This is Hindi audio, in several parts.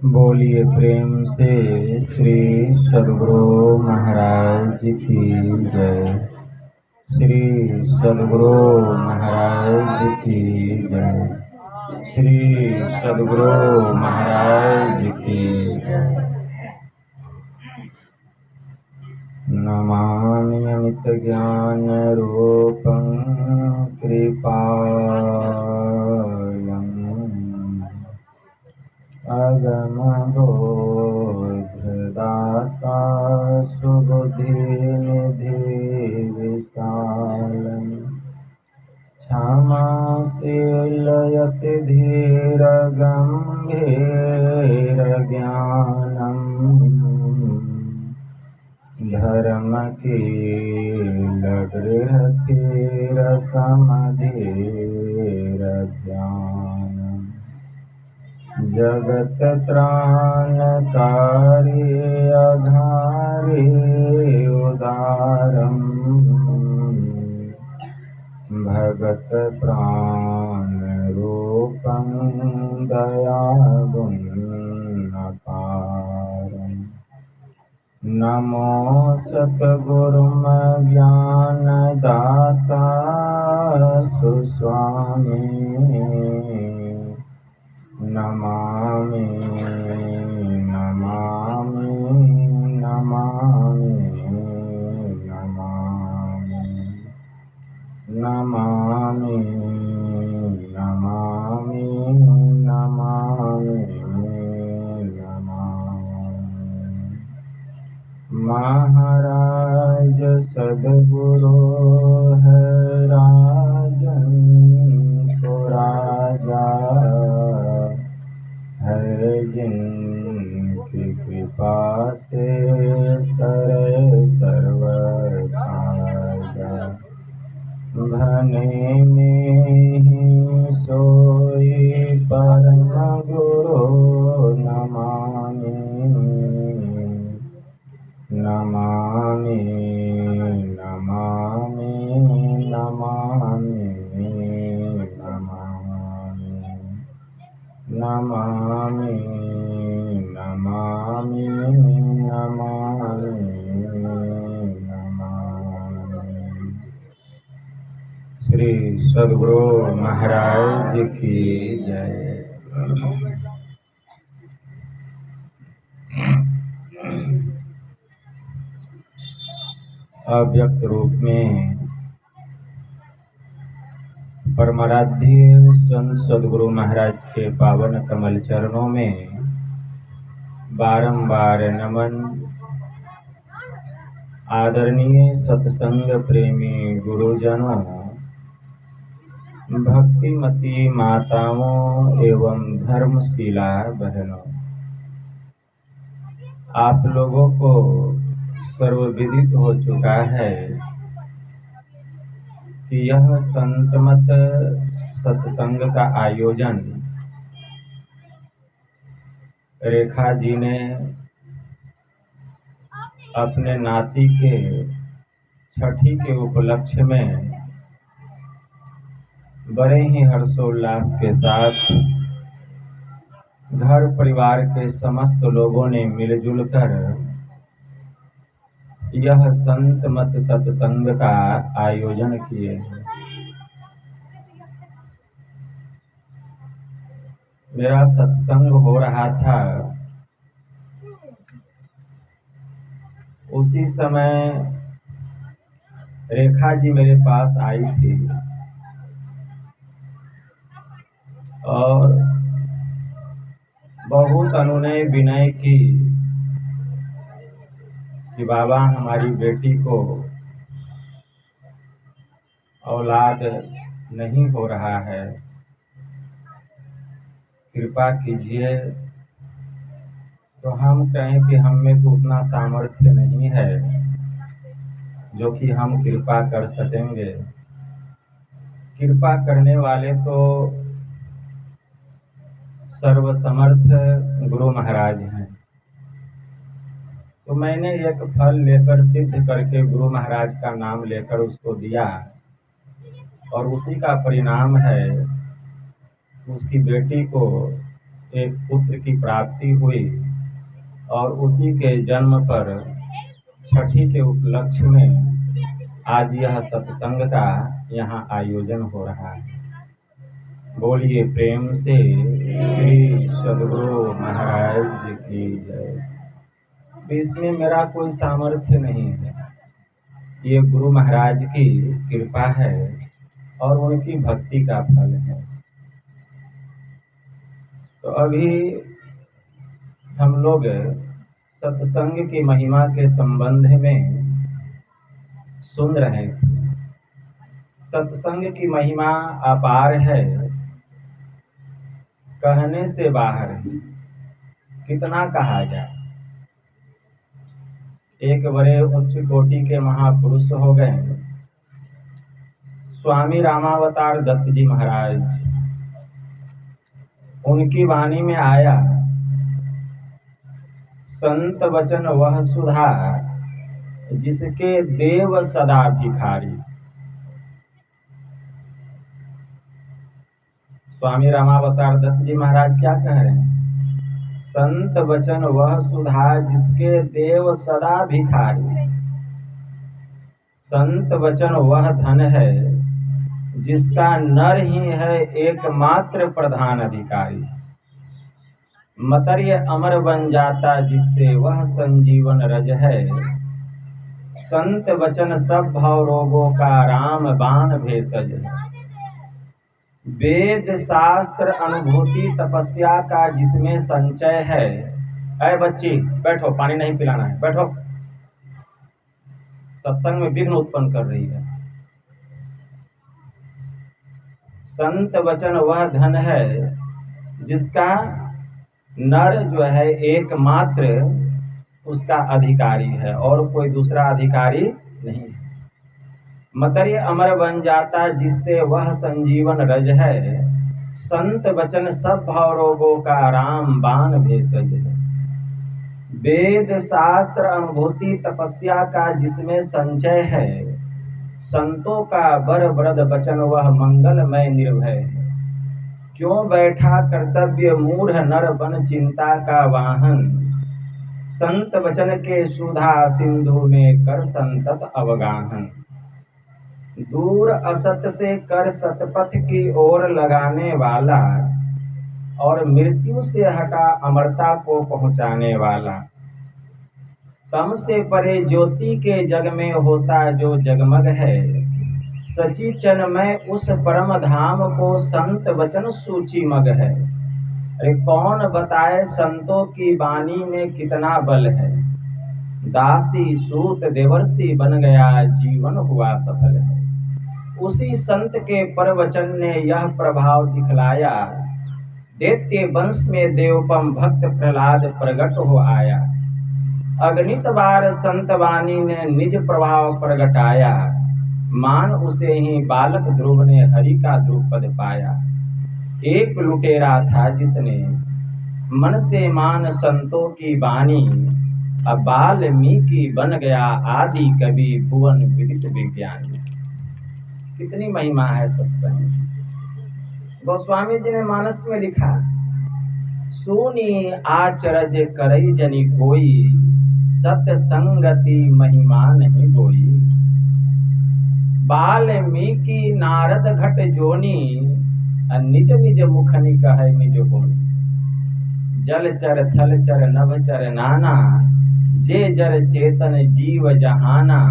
बोलिए प्रेम से श्री सद्गुरु महाराज की जय। श्री सद्गुरु महाराज की जय। श्री सद्गुरु महाराज की जय। नमामि अमित ज्ञान रूपं कृपालम् अगम बोधदाता सुबुद्धिनिधि विशालम् क्षमाशीलयति धीर गम्भीर ज्ञानम् धर्मकील गृहधीर समधीर ध्यानम् जगत त्राणकारी अघारी उदारम् भगत प्राण रूपं दयागुणपारम् नमो सद्गुरुमज्ञानदाता सुस्वामी नमामि नमामि नमामि नमामि नमामि नमामि नमामि महाराज सद्गुरु है राजन को राजा है जिनकी कृपा से सरे सर्व काजा भने में ही सोई परम गुरु नमामि नमामि नमामि नमामि नमामि नमामि नमामि नमामि नमामि। श्री सद्गुरु महाराज की जय। अव्यक्त रूप में परमाराध्य संत सद्गुरु महाराज के पावन कमल चरणों में बारंबार नमन। आदरणीय सत्संग प्रेमी गुरुजनों, भक्तिमती माताओं एवं धर्मशीला बहनों, आप लोगों को सर्वविदित हो चुका है कि यह संतमत सत्संग का आयोजन रेखा जी ने अपने नाती के छठी के उपलक्ष्य में बड़े ही हर्षोल्लास के साथ घर परिवार के समस्त लोगों ने मिलजुल कर यह संत मत सत्संग का आयोजन किए हैं। मेरा सत्संग हो रहा था, उसी समय रेखा जी मेरे पास आई थी और बहुत अनुनय विनय की कि बाबा हमारी बेटी को औलाद नहीं हो रहा है, कृपा कीजिए। तो हम कहें कि हम में तो उतना सामर्थ्य नहीं है जो कि हम कृपा कर सकेंगे। कृपा करने वाले तो सर्वसमर्थ गुरु महाराज हैं। तो मैंने एक फल लेकर सिद्ध करके गुरु महाराज का नाम लेकर उसको दिया और उसी का परिणाम है उसकी बेटी को एक पुत्र की प्राप्ति हुई और उसी के जन्म पर छठी के उपलक्ष्य में आज यह सत्संग का यहाँ आयोजन हो रहा है। बोलिए प्रेम से श्री सद्गुरु महाराज जी की जय। इसमें मेरा कोई सामर्थ्य नहीं है, ये गुरु महाराज की कृपा है और उनकी भक्ति का फल है। तो अभी हम लोग सत्संग की महिमा के संबंध में सुन रहे थे। सत्संग की महिमा अपार है, कहने से बाहर है। कितना कहा जाए। एक बड़े उच्च कोटि के महापुरुष हो गए स्वामी रामावतार दत्त जी महाराज। उनकी वाणी में आया, संत वचन वह सुधा जिसके देव सदा भिखारी। स्वामी रामावतार दत्त जी महाराज क्या कह रहे हैं? संत वचन वह सुधा जिसके देव सदा भिखारी। संत वचन वह धन है जिसका नर ही है एकमात्र प्रधान अधिकारी। मतर्य अमर बन जाता जिससे वह संजीवन रज है। संत वचन सब भव रोगों का राम बाण भेषज है। वेद शास्त्र अनुभूति तपस्या का जिसमें संचय है। अरे बच्ची बैठो, पानी नहीं पिलाना है, बैठो। सत्संग में विघ्न उत्पन्न कर रही है। संत वचन वह धन है जिसका नर जो है एकमात्र उसका अधिकारी है और कोई दूसरा अधिकारी नहीं है। मतर्य अमर बन जाता जिससे वह संजीवन रज है। संत वचन सब भव रोगों का राम बाण भेषज है। वेद शास्त्र अनुभूति तपस्या का जिसमें संचय है। संतों का बर वृद वचन वह मंगलमय निर्भय है। क्यों बैठा कर्तव्य मूढ़ नर बन चिंता का वाहन। संत वचन के सुधा सिंधु में कर संतत अवगाहन। दूर असत से कर सतपथ की ओर लगाने वाला और मृत्यु से हटा अमरता को पहुँचाने वाला। तम से परे ज्योति के जग में होता जो जगमग है। सची चन्मय उस परम धाम को संत वचन सूची मग है। अरे कौन बताए संतों की वाणी में कितना बल है। दासी सूत देवर्षि बन गया जीवन हुआ सफल है। उसी संत के परवचन ने यह प्रभाव दिखलाया। दैत्य वंश में देवपम भक्त प्रहलाद प्रगट हो आया। अगणित बार संत वाणी ने निज प्रभाव प्रगटाया। मान उसे ही बालक ध्रुव ने हरि का ध्रुवपद पाया। एक लुटेरा था जिसने मन से मान संतों की वाणी। अब वाल्मीकि बन गया आदि कवि भुवन विदित विज्ञानी। कितनी महिमा है सत्संग। गोस्वामी जी ने मानस में लिखा, सुनी आचरज करई जनि कोई। सत्संगति महिमा नहीं कोई। वाल्मीकि नारद घट जोनी। निज निज मुखनि कहे निज होनी। जल चर थल चर नभ चर नाना। जे जर चेतन जीव जहाना।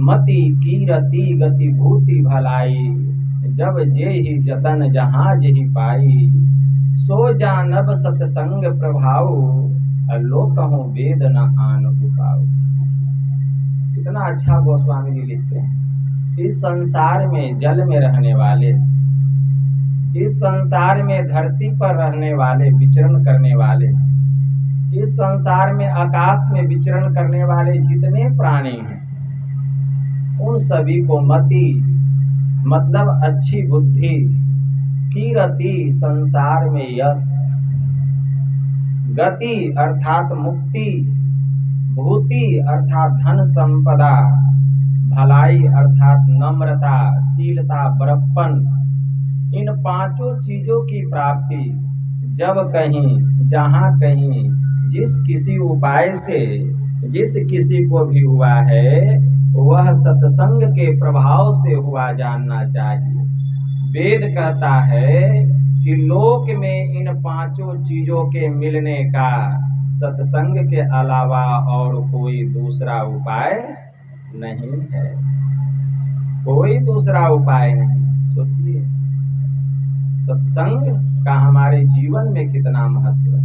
मति कीरति गति भूति भलाई। जब जे ही जतन जहाँ जेहि पाई। सो जानब सत्संग प्रभाव। लो कहूँ वेद न आन उपाव। कितना अच्छा गोस्वामी जी लिखते हैं। इस संसार में जल में रहने वाले, इस संसार में धरती पर रहने वाले, विचरण करने वाले, इस संसार में आकाश में विचरण करने वाले जितने प्राणी हैं, उन सभी को मति मतलब अच्छी बुद्धि, कीरति संसार में यश, गति अर्थात मुक्ति, भूति अर्थात धन संपदा, भलाई अर्थात नम्रता, शीलता, बड़प्पन, इन पांचों चीजों की प्राप्ति जब कहीं जहाँ कहीं जिस किसी उपाय से जिस किसी को भी हुआ है वह सत्संग के प्रभाव से हुआ जानना चाहिए। वेद कहता है कि लोक में इन पांचों चीजों के मिलने का सत्संग के अलावा और कोई दूसरा उपाय नहीं है, कोई दूसरा उपाय नहीं। सोचिए सत्संग का हमारे जीवन में कितना महत्व है।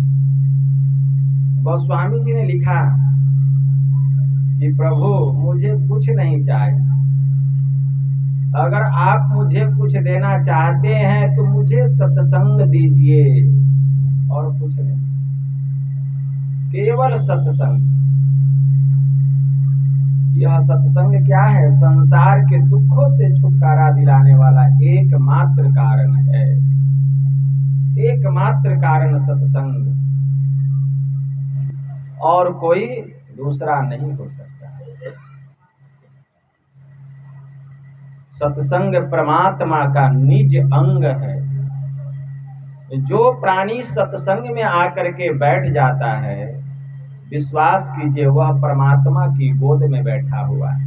गोस्वामी जी ने लिखा कि प्रभु मुझे कुछ नहीं चाहिए, अगर आप मुझे कुछ देना चाहते हैं तो मुझे सत्संग दीजिए और कुछ नहीं, केवल सत्संग। यह सत्संग क्या है? संसार के दुखों से छुटकारा दिलाने वाला एकमात्र कारण है, एकमात्र कारण सत्संग, और कोई दूसरा नहीं हो सकता। सत्संग परमात्मा का निज अंग है। जो प्राणी सत्संग में आकर के बैठ जाता है, विश्वास कीजिए वह परमात्मा की गोद में बैठा हुआ है।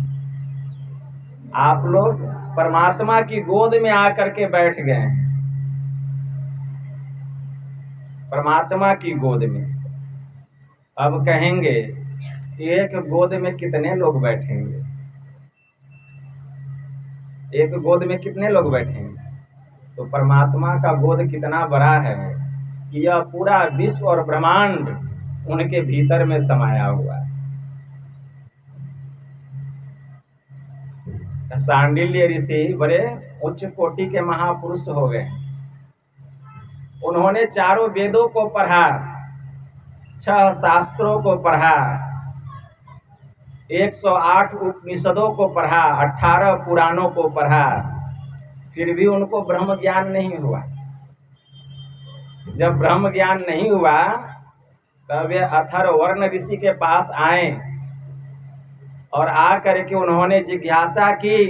आप लोग परमात्मा की गोद में आकर के बैठ गए हैं, परमात्मा की गोद में। अब कहेंगे एक गोद में कितने लोग बैठेंगे? एक गोद में कितने लोग बैठेंगे? तो परमात्मा का गोद कितना बड़ा है कि यह पूरा विश्व और ब्रह्मांड उनके भीतर में समाया हुआ है। सांडिल्य ऋषि बड़े उच्च कोटि के महापुरुष हो गए। उन्होंने चारों वेदों को पढ़ा, 6 शास्त्रों को पढ़ा, 108 उपनिषदों को पढ़ा, 18 पुराणों को पढ़ा, फिर भी उनको ब्रह्म ज्ञान नहीं हुआ। जब ब्रह्म ज्ञान नहीं हुआ तब वे अथर्वर्ण ऋषि के पास आए और आ करके उन्होंने जिज्ञासा की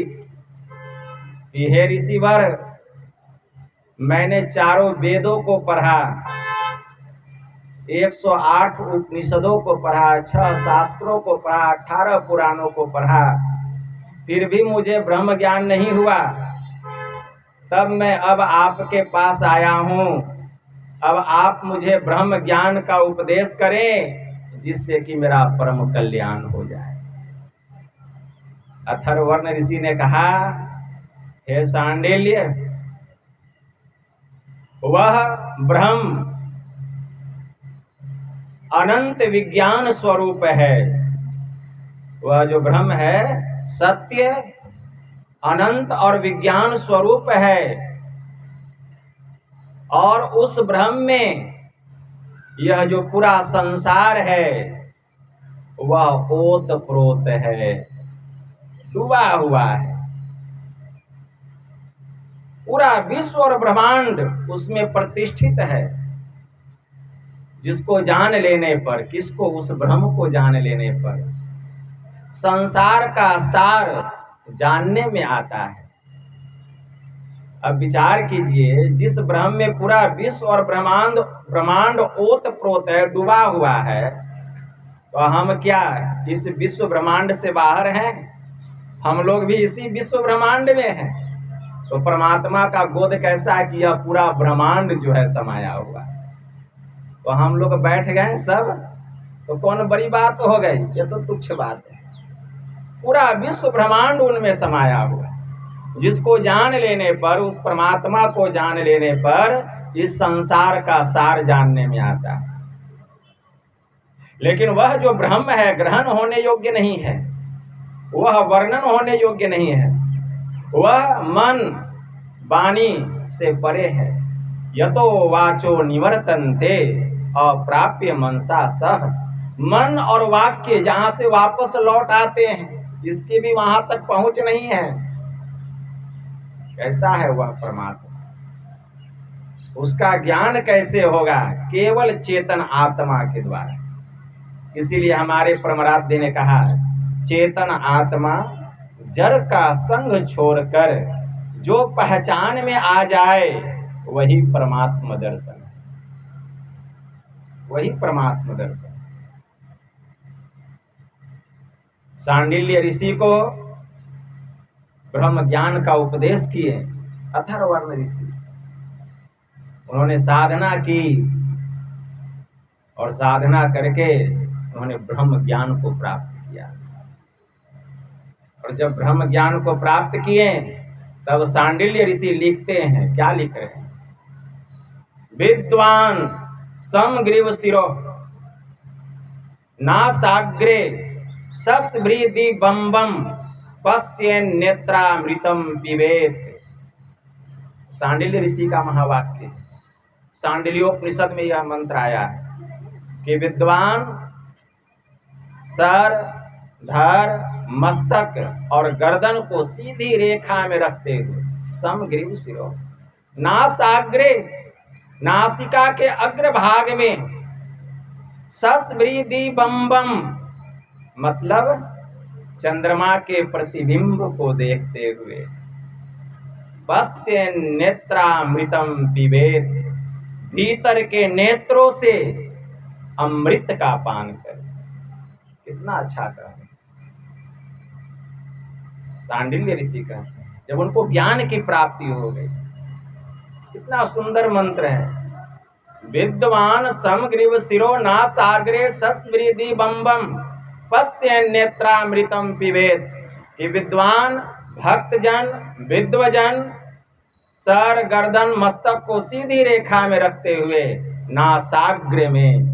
कि हे ऋषिवर, मैंने चारों वेदों को पढ़ा, 108 उपनिषदों को पढ़ा, 6 शास्त्रों को पढ़ा, 18 पुराणों को पढ़ा, फिर भी मुझे ब्रह्म ज्ञान नहीं हुआ। तब मैं अब आपके पास आया हूँ, अब आप मुझे ब्रह्म ज्ञान का उपदेश करें जिससे कि मेरा परम कल्याण हो जाए। अथर्वर्ण ऋषि ने कहा, हे सांडिल्य, वह ब्रह्म अनंत विज्ञान स्वरूप है। वह जो ब्रह्म है सत्य, अनंत और विज्ञान स्वरूप है, और उस ब्रह्म में यह जो पूरा संसार है वह ओत प्रोत है, डूबा हुआ है। पूरा विश्व और ब्रह्मांड उसमें प्रतिष्ठित है। जिसको जान लेने पर, किसको? उस ब्रह्म को जान लेने पर संसार का सार जानने में आता है। अब विचार कीजिए, जिस ब्रह्म में पूरा विश्व और ब्रह्मांड ओत प्रोत है, डूबा हुआ है, तो हम क्या इस विश्व ब्रह्मांड से बाहर हैं? हम लोग भी इसी विश्व ब्रह्मांड में हैं। तो परमात्मा का गोद कैसा है कि यह पूरा ब्रह्मांड जो है समाया हुआ है, तो हम लोग बैठ गए सब, तो कौन बड़ी बात हो गई? ये तो तुच्छ बात है। पूरा विश्व ब्रह्मांड उनमें समाया हुआ है। जिसको जान लेने पर, उस परमात्मा को जान लेने पर इस संसार का सार जानने में आता है। लेकिन वह जो ब्रह्म है ग्रहण होने योग्य नहीं है, वह वर्णन होने योग्य नहीं है, वह मन वाणी से परे है। यतो वाचो निवर्तन्ते अप्राप्य मनसा सह। मन और वाक्य जहाँ से वापस लौट आते हैं, इसकी भी वहां तक पहुंच नहीं है। कैसा है वह परमात्मा? उसका ज्ञान कैसे होगा? केवल चेतन आत्मा के द्वारा। इसीलिए हमारे परमराध्य ने कहा, चेतन आत्मा जड़ का संग छोड़कर जो पहचान में आ जाए वही परमात्म दर्शन, वही परमात्म दर्शन। सांडिल्य ऋषि को ब्रह्म ज्ञान का उपदेश किए अथर्वर्ण ऋषि। उन्होंने साधना की और साधना करके उन्होंने ब्रह्म ज्ञान को प्राप्त किया। और जब ब्रह्म ज्ञान को प्राप्त किए तब सांडिल्य ऋषि लिखते हैं, क्या लिख रहे हैं? विद्वान समग्रीव शिरो नासाग्रे सस्वृदि बम्बम पश्येन नेत्रामृतम पिबेत। सांडिल्य ऋषि का महावाक्य, सांडिल्योपनिषद में यह मंत्र आया है कि विद्वान सर, धर, मस्तक और गर्दन को सीधी रेखा में रखते हुए, समग्रीव शिरो नासाग्रे, नासिका के अग्रभाग में, सस्वृदि बम्बम मतलब चंद्रमा के प्रतिबिंब को देखते हुए, पश्येन नेत्रामृतम पिबेत, भीतर के नेत्रों से अमृत का पान कर। कितना अच्छा कहते हैं सांडिल्य ऋषि कहते हैं, जब उनको ज्ञान की प्राप्ति हो गई। कितना सुंदर मंत्र है। विद्वान समग्रीव शिरो नासाग्रे सस्वृदि बम्बम पश्येन नेत्रामृतम पिबेत। कि विद्वान भक्तजन, विद्वजन सर, गर्दन, मस्तक को सीधी रेखा में रखते हुए नासाग्र में,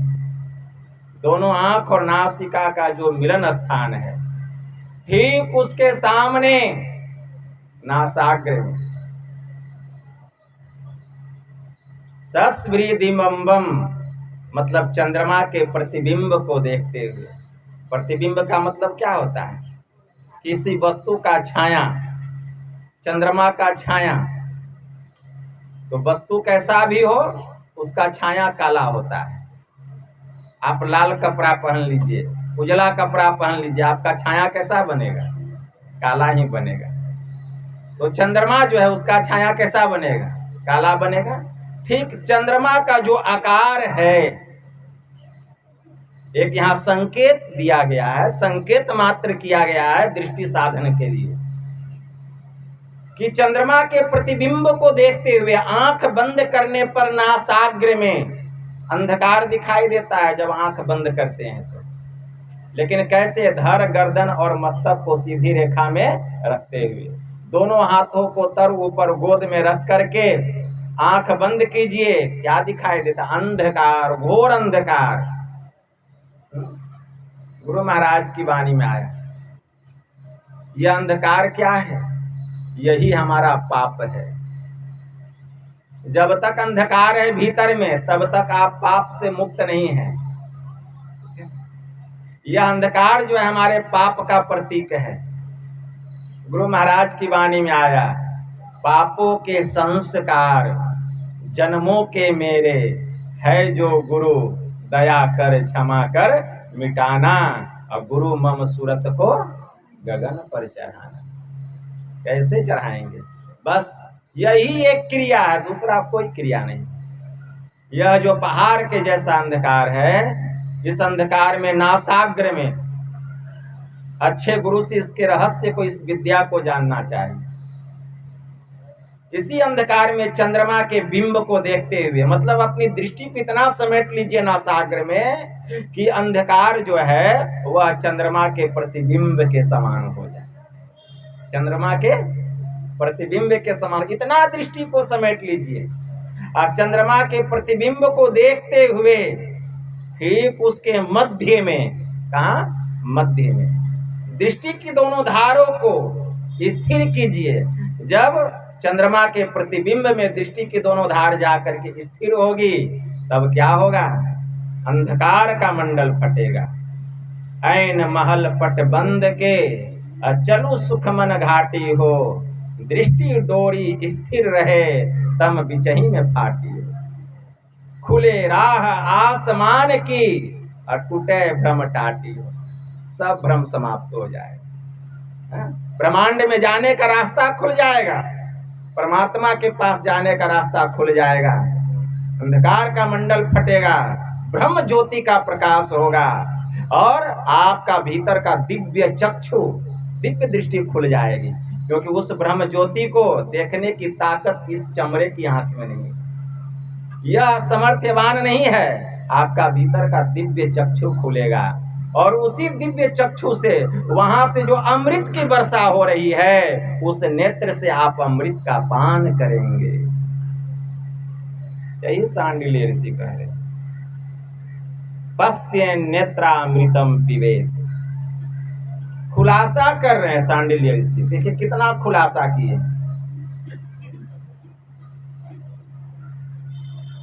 दोनों आंख और नासिका का जो मिलन स्थान है, ठीक उसके सामने नासाग्र में सस्वृदि बम्बम मतलब चंद्रमा के प्रतिबिंब को देखते हुए। प्रतिबिंब का मतलब क्या होता है? किसी वस्तु का छाया, चंद्रमा का छाया। तो वस्तु कैसा भी हो उसका छाया काला होता है। आप लाल कपड़ा पहन लीजिए, उजला कपड़ा पहन लीजिए, आपका छाया कैसा बनेगा? काला ही बनेगा। तो चंद्रमा जो है उसका छाया कैसा बनेगा? काला बनेगा। ठीक चंद्रमा का जो आकार है, एक यहाँ संकेत दिया गया है, संकेत मात्र किया गया है दृष्टि साधन के लिए, कि चंद्रमा के प्रतिबिंब को देखते हुए आंख बंद करने पर नासाग्र में अंधकार दिखाई देता है जब आंख बंद करते हैं तो। लेकिन कैसे? धर, गर्दन और मस्तक को सीधी रेखा में रखते हुए, दोनों हाथों को तर ऊपर गोद में रख करके आंख बंद कीजिए, क्या दिखाई देता? अंधकार, घोर अंधकार। गुरु महाराज की वाणी में आया, यह अंधकार क्या है? यही हमारा पाप है। जब तक अंधकार है भीतर में तब तक आप पाप से मुक्त नहीं हैं। यह अंधकार जो है हमारे पाप का प्रतीक है। गुरु महाराज की वाणी में आया, पापों के संस्कार जन्मों के मेरे, है जो गुरु दया कर क्षमा कर मिटाना, और गुरु मम सूरत को गगन पर चढ़ाना। कैसे चढ़ाएंगे? बस यही एक क्रिया है, दूसरा कोई क्रिया नहीं। यह जो पहाड़ के जैसा अंधकार है, इस अंधकार में नासाग्र में अच्छे गुरु से इसके रहस्य को, इस विद्या को जानना चाहिए। इसी अंधकार में चंद्रमा के बिंब को देखते हुए, मतलब अपनी दृष्टि को इतना समेट लीजिए नासाग्र में कि अंधकार जो है वह चंद्रमा के प्रतिबिंब के समान हो जाए। चंद्रमा के प्रतिबिंब के समान इतना दृष्टि को समेट लीजिए, और चंद्रमा के प्रतिबिंब को देखते हुए ठीक उसके मध्य में, कहाँ? मध्य में दृष्टि की दोनों धारों को स्थिर कीजिए। जब चंद्रमा के प्रतिबिंब में दृष्टि की दोनों धार जाकर के स्थिर होगी तब क्या होगा? अंधकार का मंडल फटेगा। ऐन महल पट बंद के चलु सुख मन घाटी हो, दृष्टि डोरी स्थिर रहे तम बिचही में फाटी हो। खुले राह आसमान की टूटे भ्रम टाटी हो। सब भ्रम समाप्त हो जाएगा, ब्रह्मांड में जाने का रास्ता खुल जाएगा। परमात्मा के पास जाने का रास्ता खुल जाएगा, अंधकार का मंडल फटेगा, ब्रह्म ज्योति का प्रकाश होगा और आपका भीतर का दिव्य चक्षु, दिव्य दृष्टि खुल जाएगी। क्योंकि उस ब्रह्म ज्योति को देखने की ताकत इस चमड़े की आंख में नहीं है, यह समर्थवान नहीं है। आपका भीतर का दिव्य चक्षु खुलेगा और उसी दिव्य चक्षु से, वहां से जो अमृत की वर्षा हो रही है, उस नेत्र से आप अमृत का पान करेंगे। यही सांडिल्य ऋषि कह रहे, पश्य नेत्रामृतम पिबेत। खुलासा कर रहे हैं सांडिल्य ऋषि, देखिए कितना खुलासा किए।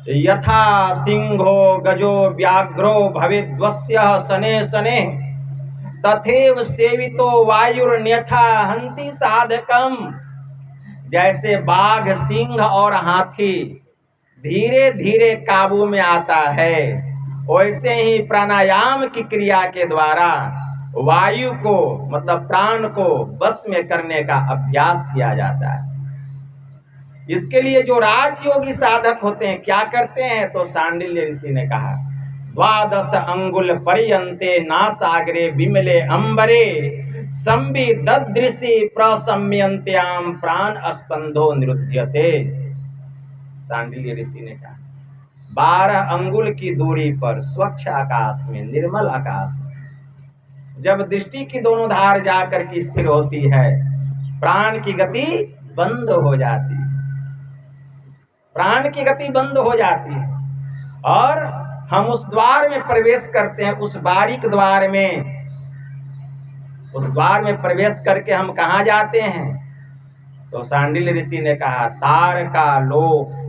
यथा सिंहो गजो व्याघ्रो भवेद्वस्य शने शने तथैव सेवितो वायुर्न्यथा हंति साधकम। जैसे बाघ, सिंह और हाथी धीरे धीरे काबू में आता है, वैसे ही प्राणायाम की क्रिया के द्वारा वायु को, मतलब प्राण को बस में करने का अभ्यास किया जाता है। इसके लिए जो राजयोगी साधक होते हैं क्या करते हैं, तो सांडिल्य ऋषि ने कहा, 12 अंगुल पर्यन्ते नासाग्रे विमले अंबरे संविददृशि प्रसम्यन्त्याम प्राण स्पंदो निरुध्यते। सांडिल्य ऋषि ने कहा 12 अंगुल की दूरी पर स्वच्छ आकाश में, निर्मल आकाश में जब दृष्टि की दोनों धार जाकर के स्थिर होती है, प्राण की गति बंद हो जाती है, प्राण की गति बंद हो जाती है और हम उस द्वार में प्रवेश करते हैं। उस बारीक द्वार में, उस द्वार में प्रवेश करके हम कहाँ जाते हैं, तो सांडिल्य ऋषि ने कहा, तारका लोक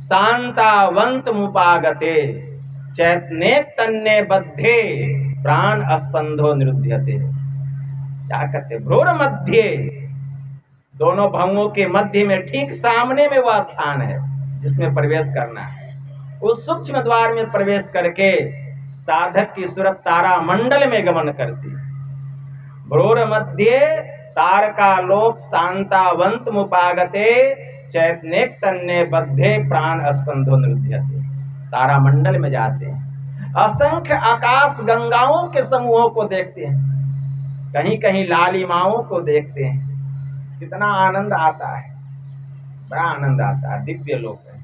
शांतावंत मुपागते चैतन्य तन्ने बद्धे प्राण स्पंदो निरुध्यते। क्या कहते, भ्रूर मध्य, दोनों भंगों के मध्य में ठीक सामने में वह स्थान है जिसमें प्रवेश करना है। उस सूक्ष्म द्वार में प्रवेश करके साधक की सूरत तारा मंडल में गमन करती। भ्रूर मध्य तारका लोक शांतावंत मुपागते चैतन्य तन्ने बद्धे प्राण स्पंदो निरुध्यते। तारा मंडल में जाते हैं, असंख्य आकाश गंगाओं के समूहों को देखते हैं, कहीं कहीं लालिमाओं को देखते हैं। कितना आनंद आता है, बड़ा आनंद आता है, दिव्य लोक है।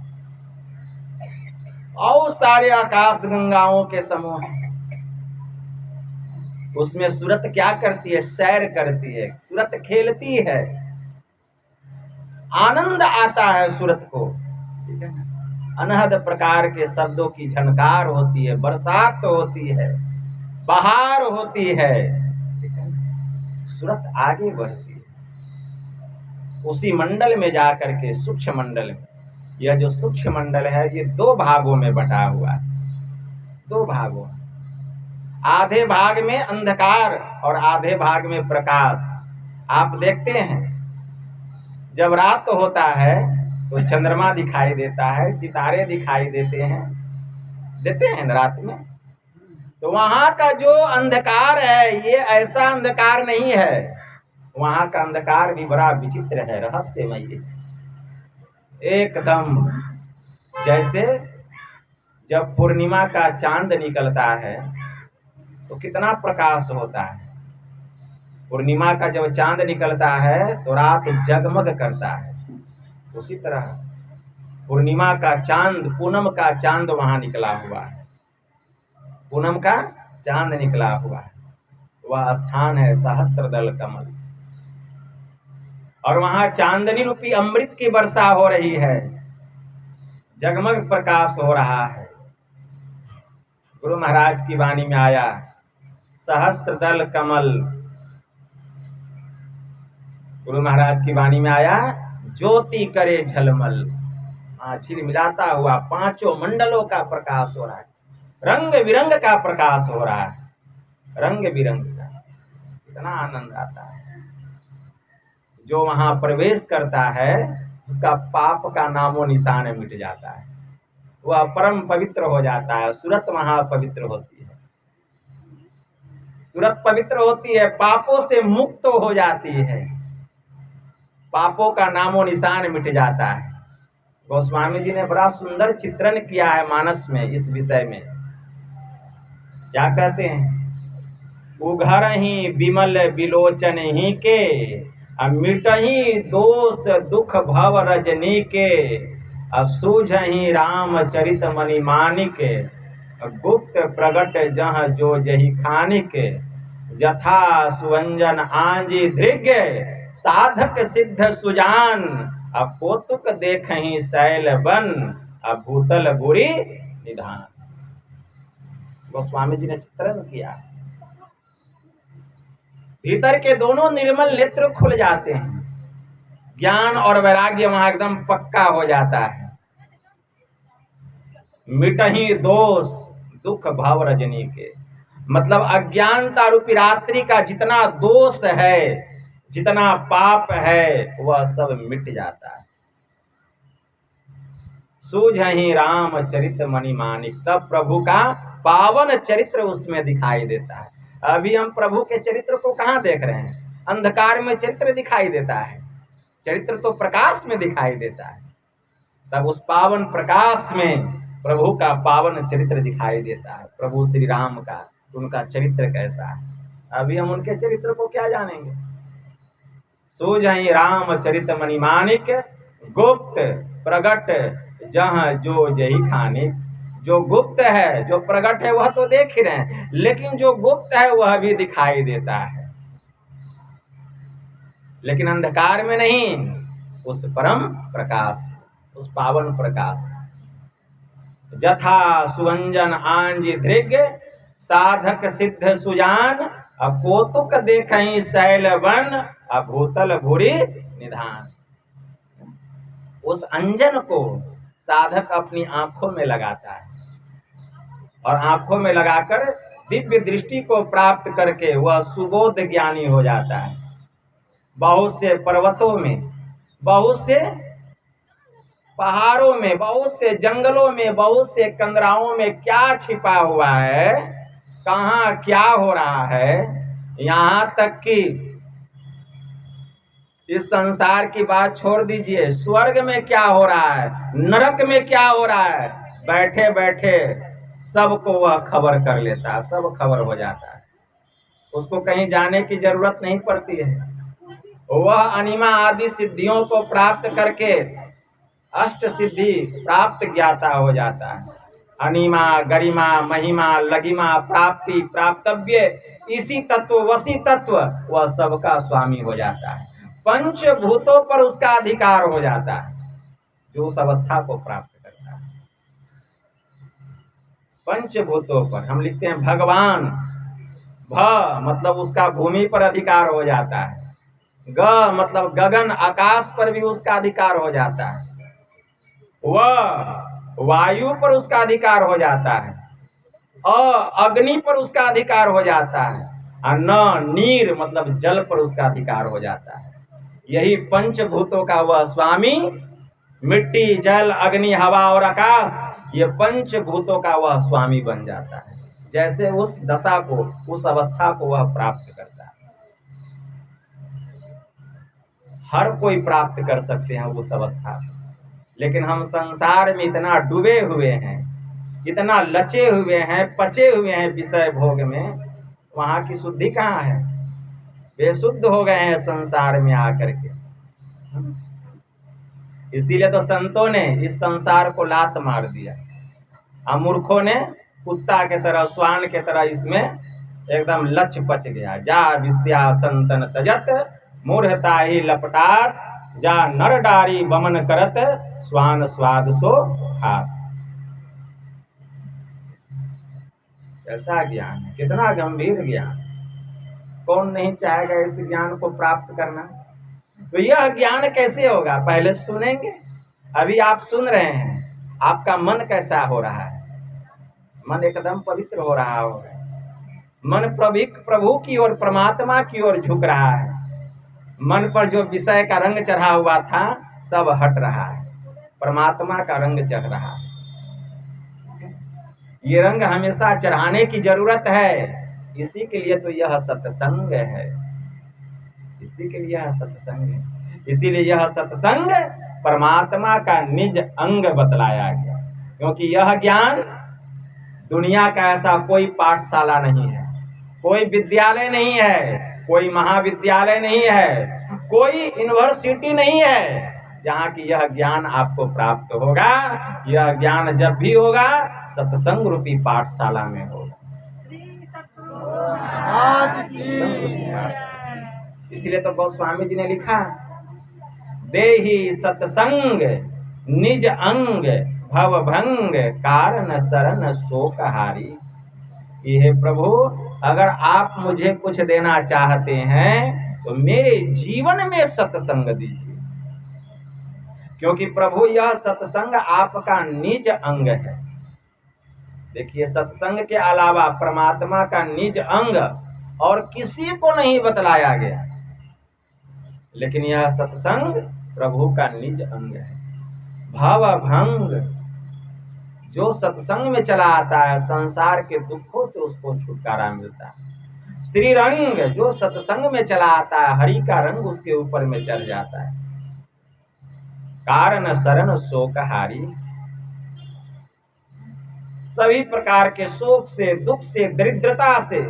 और सारे आकाश गंगाओं के समूह, उसमें सूरत क्या करती है, सैर करती है, सूरत खेलती है, आनंद आता है सूरत को, ठीक है ना। अनहद प्रकार के शब्दों की झनकार होती है, बरसात होती है, बहार होती है, ठीक है ना। सूरत आगे बढ़ती है उसी मंडल में जाकर के, सूक्ष्म मंडल में। यह जो सूक्ष्म मंडल है ये 2 भागों में बटा हुआ है, 2 भागों, आधे भाग में अंधकार और आधे भाग में प्रकाश। आप देखते हैं जब रात होता है तो चंद्रमा दिखाई देता है, सितारे दिखाई देते हैं ना रात में। तो वहाँ का जो अंधकार है ये ऐसा अंधकार नहीं है, वहाँ का अंधकार भी बड़ा विचित्र है, रहस्यमय है। एकदम जैसे जब पूर्णिमा का चांद निकलता है तो कितना प्रकाश होता है। पूर्णिमा का जब चांद निकलता है तो रात जगमग करता है, उसी तरह पूर्णिमा का चांद, पूनम का चांद वहाँ निकला हुआ है, पूनम का चांद निकला हुआ है। वह स्थान है सहस्त्रदल कमल और वहाँ चांदनी रूपी अमृत की वर्षा हो रही है, जगमग प्रकाश हो रहा है। गुरु महाराज की वाणी में आया, सहस्त्रदल कमल, गुरु महाराज की वाणी में आया, ज्योति करे झलमल। झिलमिलाता हुआ 5 मंडलों का प्रकाश हो रहा है, रंग बिरंग का प्रकाश हो रहा है, रंग बिरंग का। इतना आनंद आता है। जो वहां प्रवेश करता है उसका पाप का नामो निशान मिट जाता है, वह परम पवित्र हो जाता है। सूरत वहां पवित्र होती है, सूरत पवित्र होती है, पापों से मुक्त हो जाती है। पापों का नामो निशान मिट जाता है। गोस्वामी जी ने बड़ा सुंदर चित्रण किया है मानस में इस विषय में। क्या कहते हैं? उघर ही विमल बिलोचन ही के, मिटही दोष दुख भव रजनी के, सूझही रामचरित मणि मानिक, गुप्त प्रगट जहाँ जो जही खानिक, जथा सुवंजन आंजी धृग, साधक सिद्ध सुजान, कौतुक देखहि शैल बन, भूतल बुरी निधान। गोस्वामी जी ने चित्रण किया। भीतर के दोनों निर्मल नेत्र खुल जाते हैं, ज्ञान और वैराग्य वहां एकदम पक्का हो जाता है। मिटही दोष दुख भाव रजनी के, मतलब अज्ञानता रूपी रात्रि का जितना दोष है, जितना पाप है, वह सब मिट जाता है। सूझहि रामचरित मणि मानिक, तब प्रभु का पावन चरित्र उसमें दिखाई देता है। अभी हम प्रभु के चरित्र को कहाँ देख रहे हैं? अंधकार में चरित्र दिखाई देता है, चरित्र तो प्रकाश में दिखाई देता है। तब उस पावन प्रकाश में प्रभु का पावन चरित्र दिखाई देता है, प्रभु श्री राम का, उनका चरित्र कैसा है। अभी हम उनके चरित्र को क्या जानेंगे? सूझहि रामचरित मणि मानिक, गुप्त प्रगट जहाँ जो जही खानिक। जो गुप्त है, जो प्रगट है, वह तो देख ही रहे हैं, लेकिन जो गुप्त है वह भी दिखाई देता है, लेकिन अंधकार में नहीं, उस परम प्रकाश, उस पावन प्रकाश। जथा सुवंजन आंजी धृग, साधक सिद्ध सुजान, कौतुक देखहि शैल वन, भूतल भूरि निधान। उस अंजन को साधक अपनी आंखों में लगाता है, और आंखों में लगाकर दिव्य दृष्टि को प्राप्त करके वह सुबोध ज्ञानी हो जाता है। बहुत से पर्वतों में, बहुत से पहाड़ों में, बहुत से जंगलों में, बहुत से कंदराओं में क्या छिपा हुआ है, कहाँ क्या हो रहा है, यहाँ तक कि इस संसार की बात छोड़ दीजिए, स्वर्ग में क्या हो रहा है, नरक में क्या हो रहा है, बैठे बैठे सबको वह खबर कर लेता है, सब खबर हो जाता है। उसको कहीं जाने की जरूरत नहीं पड़ती है। वह अनिमा आदि सिद्धियों को प्राप्त करके अष्ट सिद्धि प्राप्त ज्ञाता हो जाता है। अनिमा गरिमा महिमा लगिमा प्राप्ति प्राप्तव्य, इसी तत्व वसी तत्व, वह सबका स्वामी हो जाता है। पंचभूतों पर उसका अधिकार हो जाता है, जो उस अवस्था को प्राप्त करता है। पंचभूतों पर हम लिखते हैं भगवान, भ मतलब उसका भूमि पर अधिकार हो जाता है, ग मतलब गगन आकाश पर भी उसका अधिकार हो जाता है, व वायु पर उसका अधिकार हो जाता है, अग्नि पर उसका अधिकार हो जाता है, और न नीर मतलब जल पर उसका अधिकार हो जाता है। यही पंचभूतों का वह स्वामी, मिट्टी जल अग्नि हवा और आकाश, ये पंचभूतों का वह स्वामी बन जाता है। जैसे उस दशा को, उस अवस्था को वह प्राप्त करता है। हर कोई प्राप्त कर सकते हैं उस अवस्था, लेकिन हम संसार में इतना डूबे हुए हैं, इतना लचे हुए हैं, पचे हुए हैं विषय भोग में, वहाँ की शुद्धि कहाँ है? बेशुद्ध हो गए हैं संसार में आकर के। इसीलिए तो संतों ने इस संसार को लात मार दिया, और मूर्खों ने कुत्ता के तरह, श्वान के तरह इसमें एकदम लच पच गया। जा विस्या संतन तजत, मूर्खता ही लपटात, जा नर डारी बमन करत, स्वान स्वाद सो खात। ऐसा ज्ञान है, कितना गंभीर ज्ञान, कौन नहीं चाहेगा इस ज्ञान को प्राप्त करना। तो यह ज्ञान कैसे होगा? पहले सुनेंगे। अभी आप सुन रहे हैं, आपका मन कैसा हो रहा है? मन एकदम पवित्र हो रहा होगा, मन प्रभु की ओर, परमात्मा की ओर झुक रहा है। मन पर जो विषय का रंग चढ़ा हुआ था सब हट रहा है, परमात्मा का रंग चढ़ रहा है। ये रंग हमेशा चढ़ाने की जरूरत है, इसी के लिए तो यह सत्संग है, इसी के लिए यह सत्संग है। इसीलिए यह सत्संग परमात्मा का निज अंग बतलाया गया, क्योंकि यह ज्ञान दुनिया का ऐसा कोई पाठशाला नहीं है, कोई विद्यालय नहीं है, कोई महाविद्यालय नहीं है, कोई यूनिवर्सिटी नहीं है जहाँ की यह ज्ञान आपको प्राप्त होगा। यह ज्ञान जब भी होगा सत्संग रूपी पाठशाला में होगा। इसलिए तो गोस्वामी जी ने लिखा, देहि सत्संग निज अंग भव भंग कारण शरण शोकहारी। ये प्रभु, अगर आप मुझे कुछ देना चाहते हैं तो मेरे जीवन में सत्संग दीजिए, क्योंकि प्रभु यह सत्संग आपका निज अंग है। देखिए, सत्संग के अलावा परमात्मा का निज अंग और किसी को नहीं बतलाया गया, लेकिन यह सत्संग प्रभु का निज अंग है। भव भंग, जो सत्संग में चला आता है संसार के दुखों से उसको छुटकारा मिलता है। श्री रंग, जो सत्संग में चला आता है हरि का रंग उसके ऊपर में चढ़ जाता है। कारण शरण शोकहारी, सभी प्रकार के शोक से, दुख से, दरिद्रता से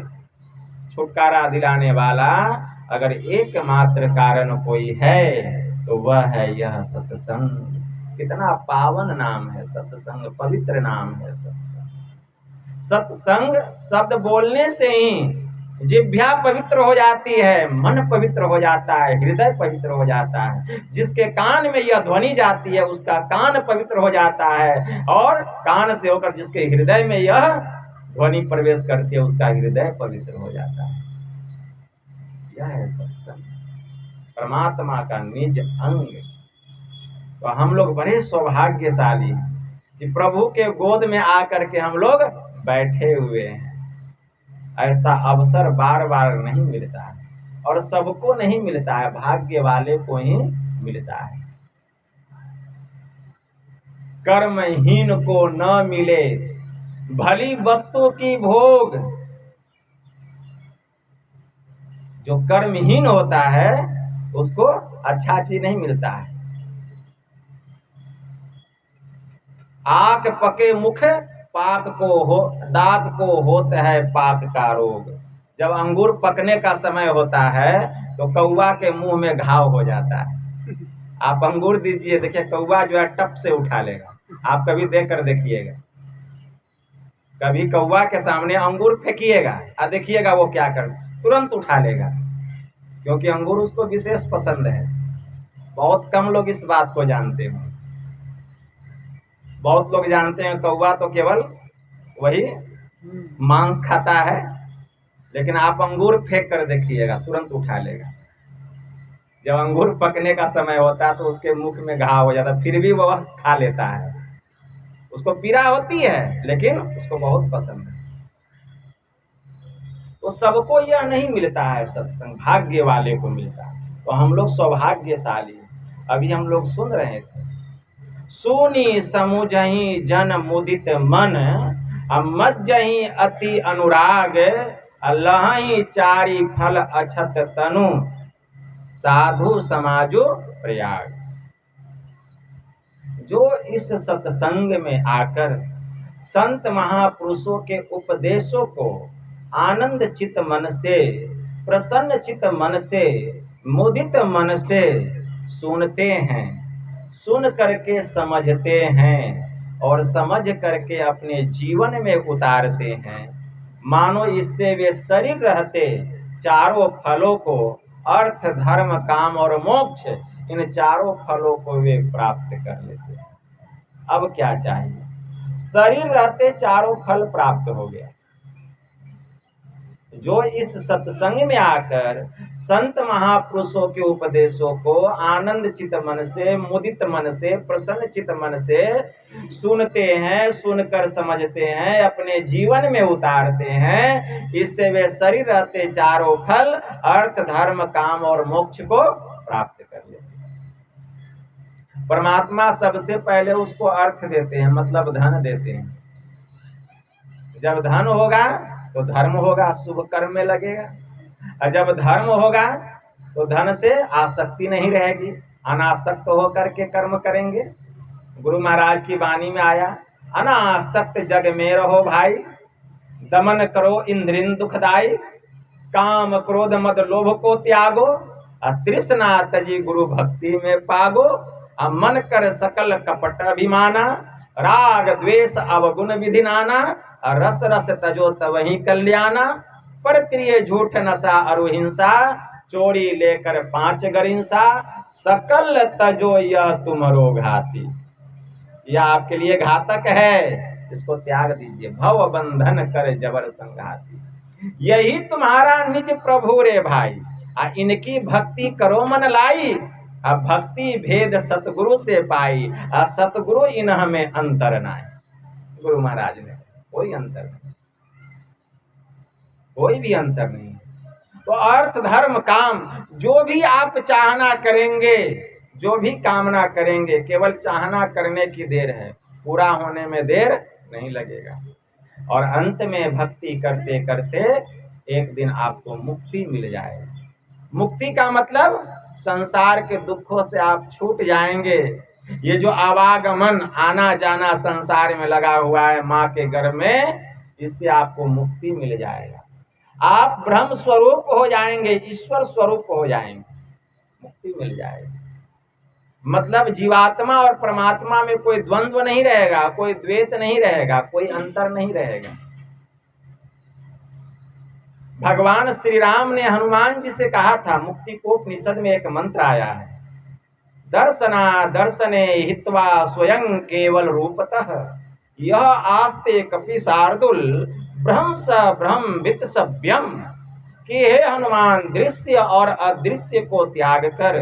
छुटकारा दिलाने वाला अगर एकमात्र कारण कोई है तो वह है यह सत्संग। कितना पावन नाम है सत्संग, पवित्र नाम है सत्संग। सत्संग शब्द बोलने से ही जिह्वा पवित्र हो जाती है, मन पवित्र हो जाता है, हृदय पवित्र हो जाता है। जिसके कान में यह ध्वनि जाती है उसका कान पवित्र हो जाता है, और कान से होकर जिसके हृदय में यह ध्वनि प्रवेश करती है उसका हृदय पवित्र हो जाता है। यह है सत्संग, परमात्मा का निज अंग। तो हम लोग बड़े सौभाग्यशाली कि प्रभु के गोद में आकर के हम लोग बैठे हुए हैं। ऐसा अवसर बार बार नहीं मिलता है, और सबको नहीं मिलता है, भाग्य वाले को ही मिलता है। कर्महीन को न मिले भली वस्तु की भोग। जो कर्महीन होता है उसको अच्छा चीज नहीं मिलता है। आक पके मुख पाक को हो, दांत को होता है पाक का रोग। जब अंगूर पकने का समय होता है तो कौवा के मुंह में घाव हो जाता है। आप अंगूर दीजिए, देखिए कौवा जो है टप से उठा लेगा। आप कभी देख कर देखिएगा, कभी कौवा के सामने अंगूर फेंकिएगा और देखिएगा वो क्या कर, तुरंत उठा लेगा, क्योंकि अंगूर उसको विशेष पसंद है। बहुत कम लोग इस बात को जानते हैं। बहुत लोग जानते हैं कौवा तो केवल वही मांस खाता है, लेकिन आप अंगूर फेंक कर देखिएगा तुरंत उठा लेगा। जब अंगूर पकने का समय होता है तो उसके मुख में घाव हो जाता है, फिर भी वह खा लेता है। उसको पीड़ा होती है लेकिन उसको बहुत पसंद है। तो सबको यह नहीं मिलता है सत्संग, भाग्य वाले को मिलता है। तो हम लोग सौभाग्यशाली। अभी हम लोग सुन रहे थे, सुनी समुझहि जन मुदित मन, मज्जहि अति अनुराग, लहहि चारि फल अछत तनु, साधु समाजो प्रयाग। जो इस सत्संग में आकर संत महापुरुषों के उपदेशों को आनंद चित मन से, प्रसन्न चित मन से, मुदित मन से सुनते हैं, सुन करके समझते हैं और समझ करके अपने जीवन में उतारते हैं, मानो इससे वे शरीर रहते चारों फलों को, अर्थ धर्म काम और मोक्ष, इन चारों फलों को वे प्राप्त कर लेते हैं। अब क्या चाहिए? शरीर रहते चारों फल प्राप्त हो गया। जो इस सत्संग में आकर संत महापुरुषों के उपदेशों को आनंद चित मन से, मुदित मन से, प्रसन्न चित मन से सुनते हैं, सुनकर समझते हैं, अपने जीवन में उतारते हैं, इससे वे शरीर रहते चारों फल, अर्थ धर्म काम और मोक्ष को प्राप्त कर लेते हैं। परमात्मा सबसे पहले उसको अर्थ देते हैं, मतलब धन देते हैं। जब धन होगा तो धर्म होगा, शुभ कर्म में लगेगा, और जब धर्म होगा तो धन से आसक्ति नहीं रहेगी, अनासक्त होकर के कर्म करेंगे। गुरु महाराज की वाणी में आया, अनासक्त जग में रहो भाई, दमन करो इंद्रिन दुखदाई, काम क्रोध मद लोभ को त्यागो, तृष्णा तजी गुरु भक्ति में पागो, मन कर सकल कपट अभिमाना, राग द्वेष अवगुण विधि नाना, रस रस तजो तवही कल्याणा, पर प्रिय झूठ नशा अरुहिंसा, चोरी लेकर 5 गरिंसा, सकल तजो यह तुमरो घाती। यह आपके लिए घातक है, इसको त्याग दीजिए। भव बंधन कर जबर संघाती, यही तुम्हारा निज प्रभु रे भाई, इनकी भक्ति करो मन लाई, भक्ति भेद सतगुरु से पाई, सतगुरु इन हमें अंतर नाई। गुरु महाराज ने कोई अंतर नहीं, कोई भी अंतर नहीं। तो अर्थ धर्म काम जो भी आप चाहना करेंगे, जो भी कामना करेंगे, केवल चाहना करने की देर है, पूरा होने में देर नहीं लगेगा। और अंत में भक्ति करते करते एक दिन आपको मुक्ति मिल जाएगी। मुक्ति का मतलब संसार के दुखों से आप छूट जाएंगे। ये जो आवागमन आना जाना संसार में लगा हुआ है माँ के गर्भ में, इससे आपको मुक्ति मिल जाएगा। आप ब्रह्म स्वरूप हो जाएंगे, ईश्वर स्वरूप हो जाएंगे, मुक्ति मिल जाएगी। मतलब जीवात्मा और परमात्मा में कोई द्वंद्व नहीं रहेगा, कोई द्वैत नहीं रहेगा, कोई अंतर नहीं रहेगा। भगवान श्री राम ने हनुमान जी से कहा था, मुक्ति को उपनिषद में एक मंत्र आया है, दर्शना दर्शने हित्वा स्वयं केवल रूपतः, यह आस्ते कपि शार्दुल ब्रह्म स ब्रह्मवित् सभ्यम। कि हे हनुमान, दृश्य और अदृश्य को त्याग कर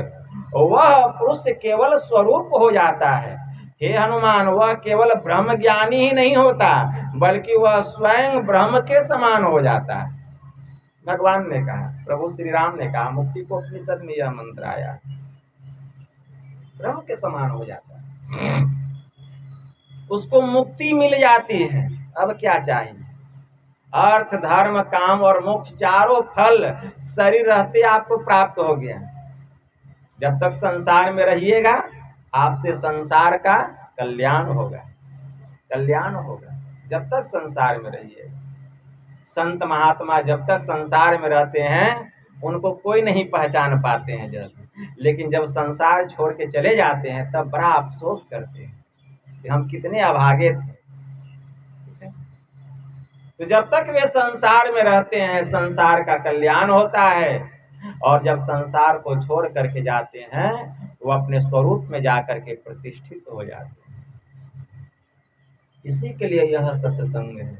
वह पुरुष केवल स्वरूप हो जाता है। हे हनुमान, वह केवल ब्रह्म ज्ञानी ही नहीं होता, बल्कि वह स्वयं ब्रह्म के समान हो जाता है। भगवान ने कहा, प्रभु श्री राम ने कहा, मुक्ति को उपनिषद में यह मंत्र आया, ब्रह्म के समान हो जाता है, उसको मुक्ति मिल जाती है। अब क्या चाहिए? अर्थ धर्म काम और मोक्ष चारों फल शरीर रहते आपको प्राप्त हो गया। जब तक संसार में रहिएगा आपसे संसार का कल्याण होगा, कल्याण होगा। जब तक संसार में रहिएगा, संत महात्मा जब तक संसार में रहते हैं उनको कोई नहीं पहचान पाते हैं जल्दी, लेकिन जब संसार छोड़ के चले जाते हैं तब बड़ा अफसोस करते हैं कि हम कितने अभागे थे। तो जब तक वे संसार में रहते हैं संसार का कल्याण होता है, और जब संसार को छोड़ करके जाते हैं वो अपने स्वरूप में जाकर के प्रतिष्ठित हो जाते हैं। इसी के लिए यह सत्संग है।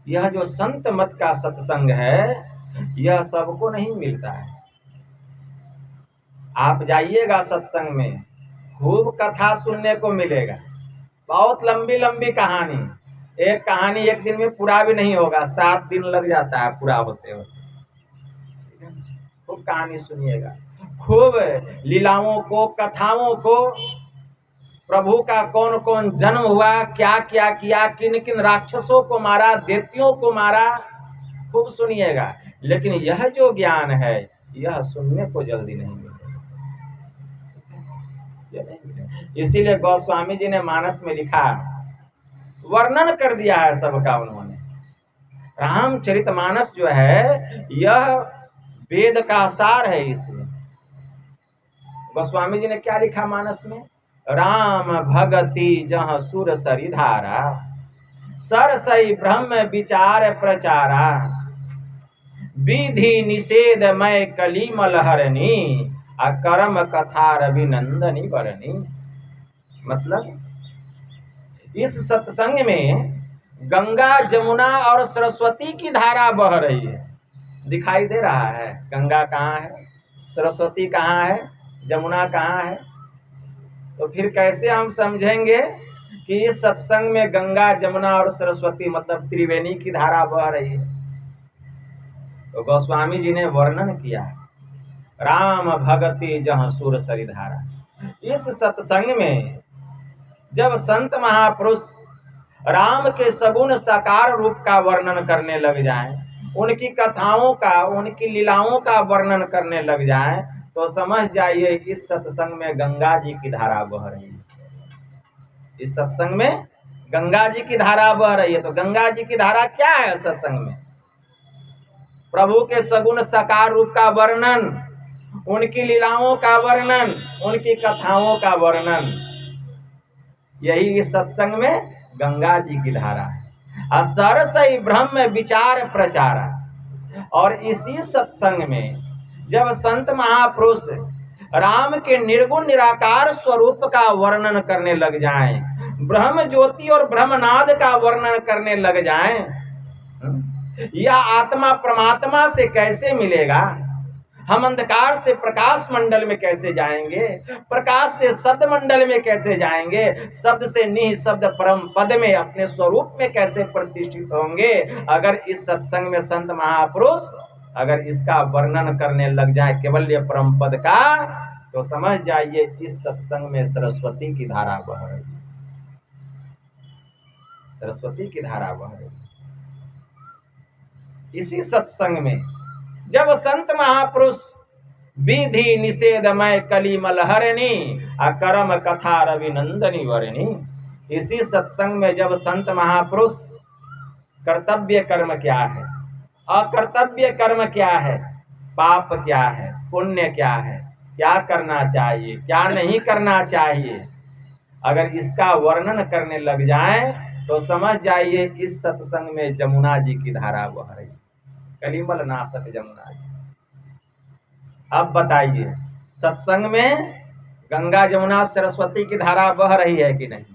यह जो संत मत का सत्संग है यह सबको नहीं मिलता है। आप जाइएगा सत्संग में, खूब कथा सुनने को मिलेगा, बहुत लंबी लंबी कहानी। एक कहानी एक दिन में पूरा भी नहीं होगा, 7 दिन लग जाता है पूरा होते होते। खूब कहानी सुनिएगा, खूब लीलाओं को, कथाओं को, प्रभु का कौन कौन जन्म हुआ, क्या क्या किया, किन किन राक्षसों को मारा, दैत्यों को मारा, खूब सुनिएगा। लेकिन यह जो ज्ञान है यह सुनने को जल्दी नहीं मिलेगा। इसीलिए गोस्वामी जी ने मानस में लिखा, वर्णन कर दिया है सबका उन्होंने। रामचरितमानस जो है यह वेद का सार है। इसमें गोस्वामी जी ने क्या लिखा मानस में, राम भगति जहाँ सुर सरिधारा, सरसई ब्रह्म विचार प्रचारा, विधि निषेध मय कलिमल हरणी, अकर्म कथा रविनंदनी बरनी। मतलब इस सत्संग में गंगा जमुना और सरस्वती की धारा बह रही है। दिखाई दे रहा है गंगा कहाँ है, सरस्वती कहाँ है, जमुना कहाँ है। तो फिर कैसे हम समझेंगे कि इस सत्संग में गंगा जमुना और सरस्वती मतलब त्रिवेणी की धारा बह रही है। तो गोस्वामी जी ने वर्णन किया, राम भगति जहाँ सुर सरिधारा। इस सत्संग में जब संत महापुरुष राम के सगुण साकार रूप का वर्णन करने लग जाएं, उनकी कथाओं का, उनकी लीलाओं का वर्णन करने लग जाएं, तो समझ जाइए इस सत्संग में गंगा जी की धारा बह रही है। इस सत्संग में गंगा जी की धारा बह रही है। तो गंगा जी की धारा क्या है सत्संग में? प्रभु के सगुण साकार रूप का वर्णन, उनकी लीलाओं का वर्णन, उनकी कथाओं का वर्णन, यही इस सत्संग में गंगा जी की धारा है। सरसई ब्रह्म विचार प्रचारा। और इसी सत्संग में जब संत महापुरुष राम के निर्गुण निराकार स्वरूप का वर्णन करने लग जाएं, ब्रह्म ज्योति और ब्रह्मनाद का वर्णन करने लग जाएं, यह आत्मा परमात्मा से कैसे मिलेगा, हम अंधकार से प्रकाश मंडल में कैसे जाएंगे, प्रकाश से शब्द मंडल में कैसे जाएंगे, शब्द से निःशब्द परम पद में अपने स्वरूप में कैसे प्रतिष्ठित होंगे, अगर इस सत्संग में संत महापुरुष अगर इसका वर्णन करने लग जाए केवल्य परम पद का, तो समझ जाइए इस सत्संग में सरस्वती की धारा बह रही है। सरस्वती की धारा बह रही है। इसी सत्संग में जब संत महापुरुष विधि निषेधमय कलिमल हरणी अकरम कथा रविनंदनी वरणी, इसी सत्संग में जब संत महापुरुष कर्तव्य कर्म क्या है, अकर्तव्य कर्म क्या है, पाप क्या है, पुण्य क्या है, क्या करना चाहिए, क्या नहीं करना चाहिए, अगर इसका वर्णन करने लग जाए तो समझ जाइए इस सत्संग में जमुना जी की धारा बह रही, कलिमल नाशक जमुना जी। अब बताइए सत्संग में गंगा जमुना सरस्वती की धारा बह रही है कि नहीं?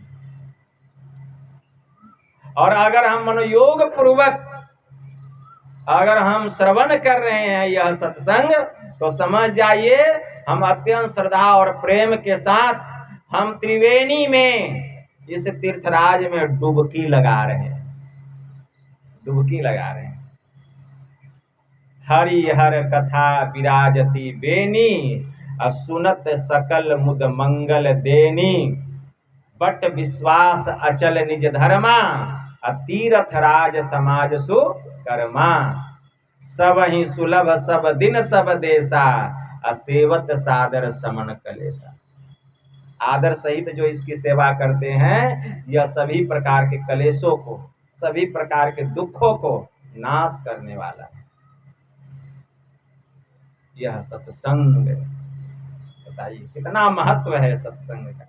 और अगर हम मनोयोग पूर्वक अगर हम श्रवण कर रहे हैं यह सत्संग, तो समझ जाइए हम अत्यंत श्रद्धा और प्रेम के साथ हम त्रिवेणी में इस तीर्थराज में डुबकी लगा रहे हैं, डुबकी लगा रहे हैं। हरिहर कथा विराजती बेनी सुनत सकल मुद मंगल देनी, बट विश्वास अचल निज धर्मा तीरथ राज समाज सुकर्मा, सब ही सुलभ सब दिन सब देशा सेवत सादर समन कलेसा। आदर सहित जो इसकी सेवा करते हैं यह सभी प्रकार के कलेशों को, सभी प्रकार के दुखों को नाश करने वाला है यह सत्संग। बताइए कितना महत्व है सत्संग का।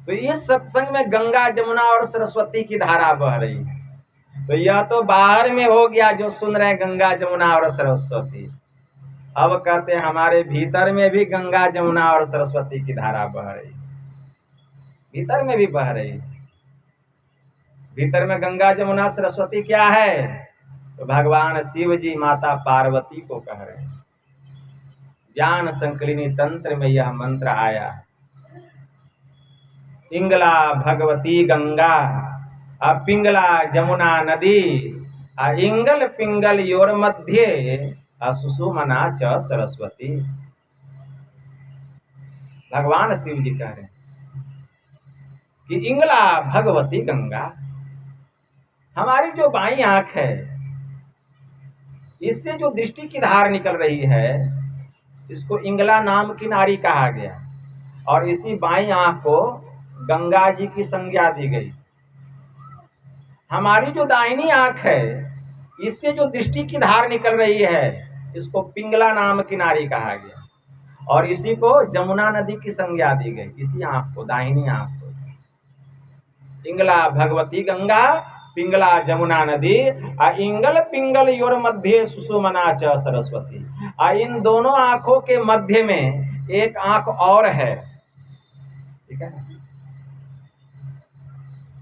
तो इस सत्संग में गंगा जमुना और सरस्वती की धारा बह रही है। तो यह तो बाहर में हो गया जो सुन रहे हैं गंगा जमुना और सरस्वती। अब कहते हैं हमारे भीतर में भी गंगा जमुना और सरस्वती की धारा बह रही, भीतर में भी बह रही। भीतर में गंगा जमुना सरस्वती क्या है? तो भगवान शिव जी माता पार्वती को कह रहे हैं। ज्ञान संकलिनी तंत्र में यह मंत्र आया, इंगला भगवती गंगा पिंगला जमुना नदी इंगल पिंगल योर मध्य सुषुमना च सरस्वती। भगवान शिव जी कह रहे हैं कि इंगला भगवती गंगा, हमारी जो बाईं आंख है इससे जो दृष्टि की धार निकल रही है इसको इंगला नाम की नारी कहा गया, और इसी बाईं आंख को गंगा जी की संज्ञा दी गई। हमारी जो दाहिनी आंख है इससे जो दृष्टि की धार निकल रही है इसको पिंगला नाम की नारी कहा गया, और इसी को जमुना नदी की संज्ञा दी गई। इसी आंख को, दाहिनी आंख को इंगला भगवती गंगा पिंगला जमुना नदी इंगल पिंगल योर मध्य सुषुमना च सरस्वती। इन दोनों आंखों के मध्य में एक आंख और है, ठीक है,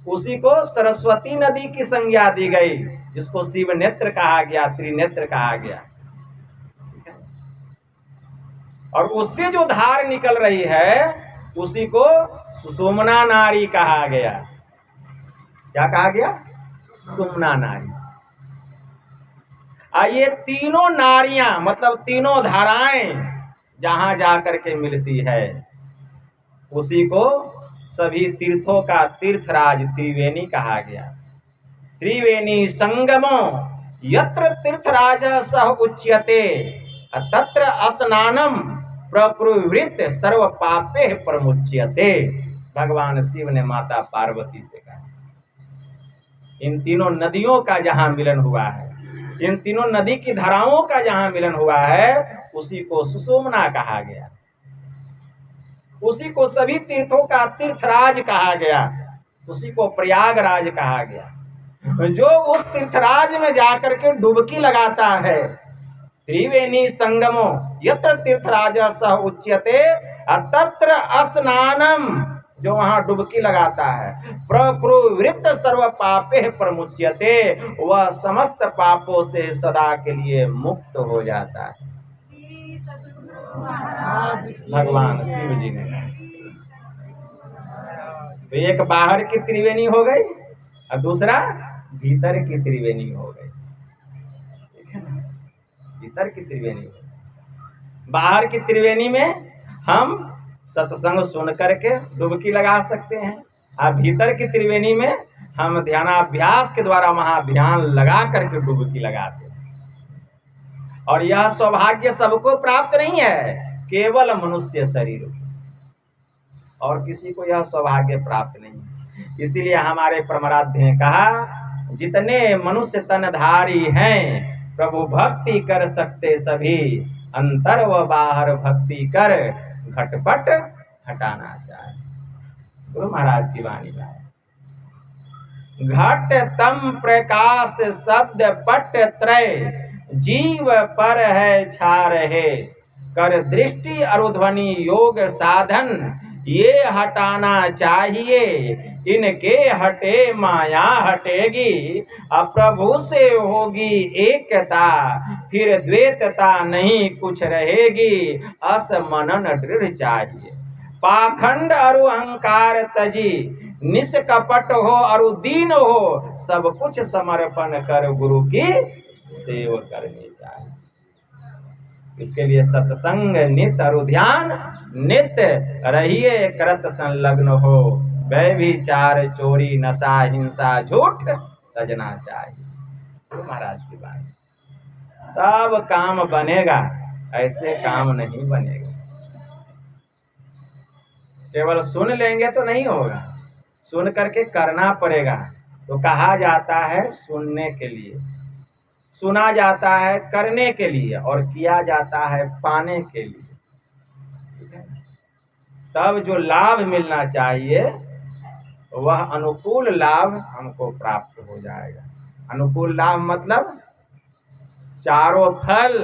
उसी को सरस्वती नदी की संज्ञा दी गई, जिसको शिव नेत्र कहा गया, त्रिनेत्र कहा गया। और उससे जो धार निकल रही है उसी को सुषुम्ना नारी कहा गया। क्या कहा गया? सुषुम्ना नारी। ये तीनों नारियां मतलब तीनों धाराएं जहां जाकर के मिलती है उसी को सभी तीर्थों का तीर्थराज त्रिवेणी कहा गया। त्रिवेणी संगमो यत्र तीर्थराज सह उच्यते तत्र स्नानम प्रकृवृत्त सर्व पापे प्रमुच्यते। भगवान शिव ने माता पार्वती से कहा। इन तीनों नदियों का जहाँ मिलन हुआ है, इन तीनों नदी की धाराओं का जहाँ मिलन हुआ है, उसी को सुषुम्ना कहा गया, उसी को सभी तीर्थों का तीर्थराज कहा गया, उसी को प्रयागराज कहा गया। जो उस तीर्थराज में जाकर के डुबकी लगाता है, त्रिवेणी संगमो यत्र तीर्थराज सह उच्यते तत्र स्नानम, जो वहां डुबकी लगाता है, प्रकृवृत्त सर्व पापे प्रमुच्यते, वह समस्त पापों से सदा के लिए मुक्त हो जाता है। भगवान शिव जी ने कहा। तो एक बाहर की त्रिवेणी हो गई और दूसरा भीतर की त्रिवेणी हो गई, ठीक है ना। भीतर की त्रिवेणी, बाहर की त्रिवेणी में हम सत्संग सुन करके डुबकी लगा सकते हैं, और भीतर की त्रिवेणी में हम ध्यानाभ्यास के द्वारा वहां ध्यान लगा करके डुबकी लगाते हैं। और यह सौभाग्य सबको प्राप्त नहीं है, केवल मनुष्य शरीर, और किसी को यह सौभाग्य प्राप्त नहीं है। इसीलिए हमारे परमाराध्य ने कहा, जितने मनुष्य तनधारी हैं प्रभु भक्ति कर सकते सभी, अंतर व बाहर भक्ति कर घटपट हटाना चाहे। गुरु महाराज की वाणी है। घट तम प्रकाश शब्द पट त्रय, जीव पर है छा रहे, कर दृष्टि अरुध्वनि योग साधन, ये हटाना चाहिए, इनके हटे माया हटेगी, अप्रभु से होगी एकता, फिर द्वैतता नहीं कुछ रहेगी, अस मनन दृढ़ चाहिए। पाखंड अरु अहंकार तजी, निष्कपट हो अरु दीन हो, सब कुछ समर्पण कर गुरु की सेवा करनी चाहिए। इसके लिए सत्संग नित अरु ध्यान नित रहिए करत संलग्न हो, व्यभिचार चोरी नशा हिंसा झूठ तजना चाहिए। तो महाराज की बात, तब काम बनेगा, ऐसे काम नहीं बनेगा। केवल सुन लेंगे तो नहीं होगा, सुन करके करना पड़ेगा। तो कहा जाता है सुनने के लिए, सुना जाता है करने के लिए, और किया जाता है पाने के लिए। तब जो लाभ मिलना चाहिए वह अनुकूल लाभ हमको प्राप्त हो जाएगा। अनुकूल लाभ मतलब चारों फल,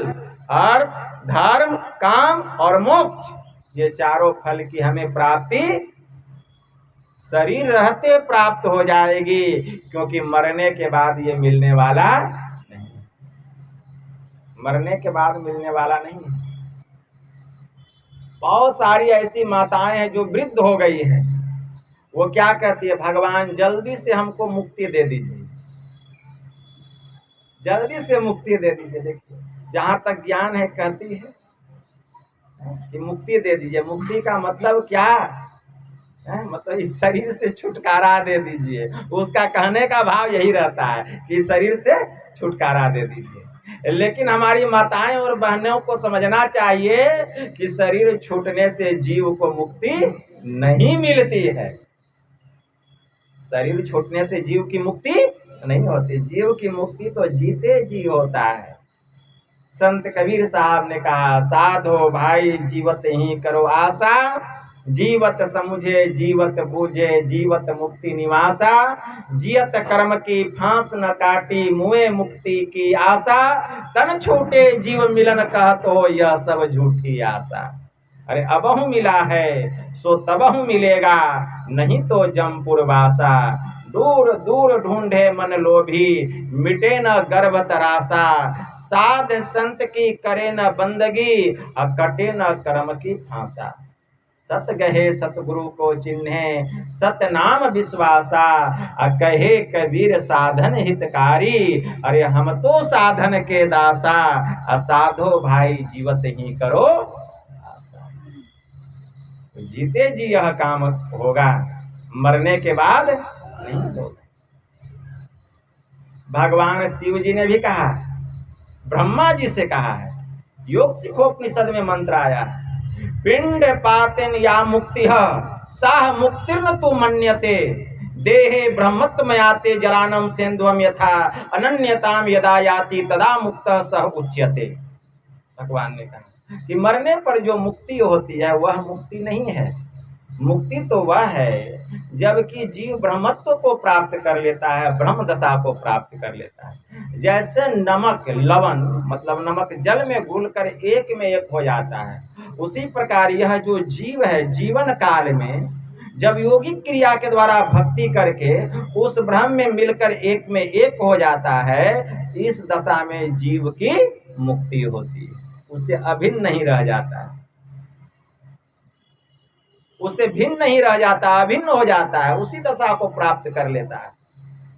अर्थ धर्म काम और मोक्ष, ये चारों फल की हमें प्राप्ति शरीर रहते प्राप्त हो जाएगी, क्योंकि मरने के बाद ये मिलने वाला नहीं, मरने के बाद मिलने वाला नहीं। बहुत सारी ऐसी माताएं हैं जो वृद्ध हो गई हैं, वो क्या कहती है, भगवान जल्दी से हमको मुक्ति दे दीजिए, जल्दी से मुक्ति दे दीजिए। देखिए जहां तक ज्ञान है कहती है कि मुक्ति दे दीजिए। मुक्ति का मतलब क्या है? मतलब इस शरीर से छुटकारा दे दीजिए। उसका कहने का भाव यही रहता है कि शरीर से छुटकारा दे दीजिए। लेकिन हमारी माताएं और बहनों को समझना चाहिए कि शरीर छूटने से जीव को मुक्ति नहीं मिलती है। शरीर छूटने से जीव की मुक्ति नहीं होती, जीव की मुक्ति तो जीते जी होता है। संत कबीर साहब ने कहा, साधो भाई जीवत ही करो आशा, जीवत समुझे जीवत बूझे जीवत मुक्ति निवासा, जियत कर्म की फांस न काटी मुए मुक्ति की आशा, तन छूटे जीव मिलन कहत हो यह सब झूठी आशा। अरे अबहु मिला है सो तबहु मिलेगा, नहीं तो जमपुर वासा, दूर दूर ढूंढे मन लोभी, मिटे न गर्भ तरासा, साध संत की करे न बंदगी, कटे न कर्म की फांसा। सत गहे सतगुरु को चिन्हे सत नाम विश्वासा, कहे कबीर साधन हितकारी, अरे हम तो साधन के दासा, असाधो भाई जीवत ही करो आशा। जीते जी यह काम होगा, मरने के बाद नहीं होगा। भगवान शिव जी ने भी कहा, ब्रह्मा जी से कहा है, योग सिखोपनिषद में मंत्र आया है, पिंड पातेन या मुक्ति साह मुक्तिर्न तु मन्यते देहे ब्रह्मत्वमयाते जलानम सेंधुवम यथा अनन्यताम यदा याति तदा मुक्तः सह उच्यते। भगवान ने कहा कि मरने पर जो मुक्ति होती है वह मुक्ति नहीं है। मुक्ति तो वह है जबकि जीव ब्रह्मत्व को प्राप्त कर लेता है, ब्रह्म दशा को प्राप्त कर लेता है। जैसे नमक लवण मतलब नमक जल में घुलकर एक में एक हो जाता है, उसी प्रकार यह जो जीव है जीवन काल में जब योगिक क्रिया के द्वारा भक्ति करके उस ब्रह्म में मिलकर एक में एक हो जाता है, इस दशा में जीव की मुक्ति होती है, उससे अभिन्न नहीं रह जाता है, उससे भिन्न नहीं रह जाता, अभिन्न हो जाता है, उसी दशा को प्राप्त कर लेता है,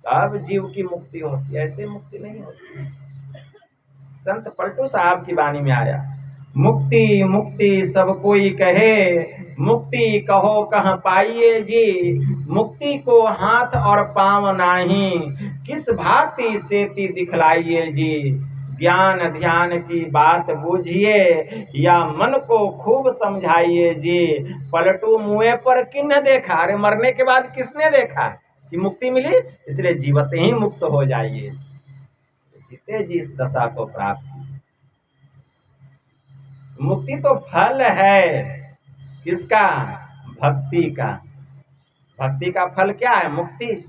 तब जीव की मुक्ति होती है, ऐसे मुक्ति नहीं होती। संत पलटू साहब की वाणी में आया, मुक्ति मुक्ति सब कोई कहे, मुक्ति कहो कहाँ पाइए जी, मुक्ति को हाथ और पाँव नाही, किस भांति सेती दिखलाइए जी, ज्ञान ध्यान की बात बूझिए या मन को खूब समझाइए जी, पलटू मुँह पर किन्ने देखा, अरे मरने के बाद किसने देखा कि मुक्ति मिली, इसलिए जीवते ही मुक्त हो जाइए, जीते जी इस दशा को प्राप्त। मुक्ति तो फल है किसका, भक्ति का। भक्ति का फल क्या है, मुक्ति।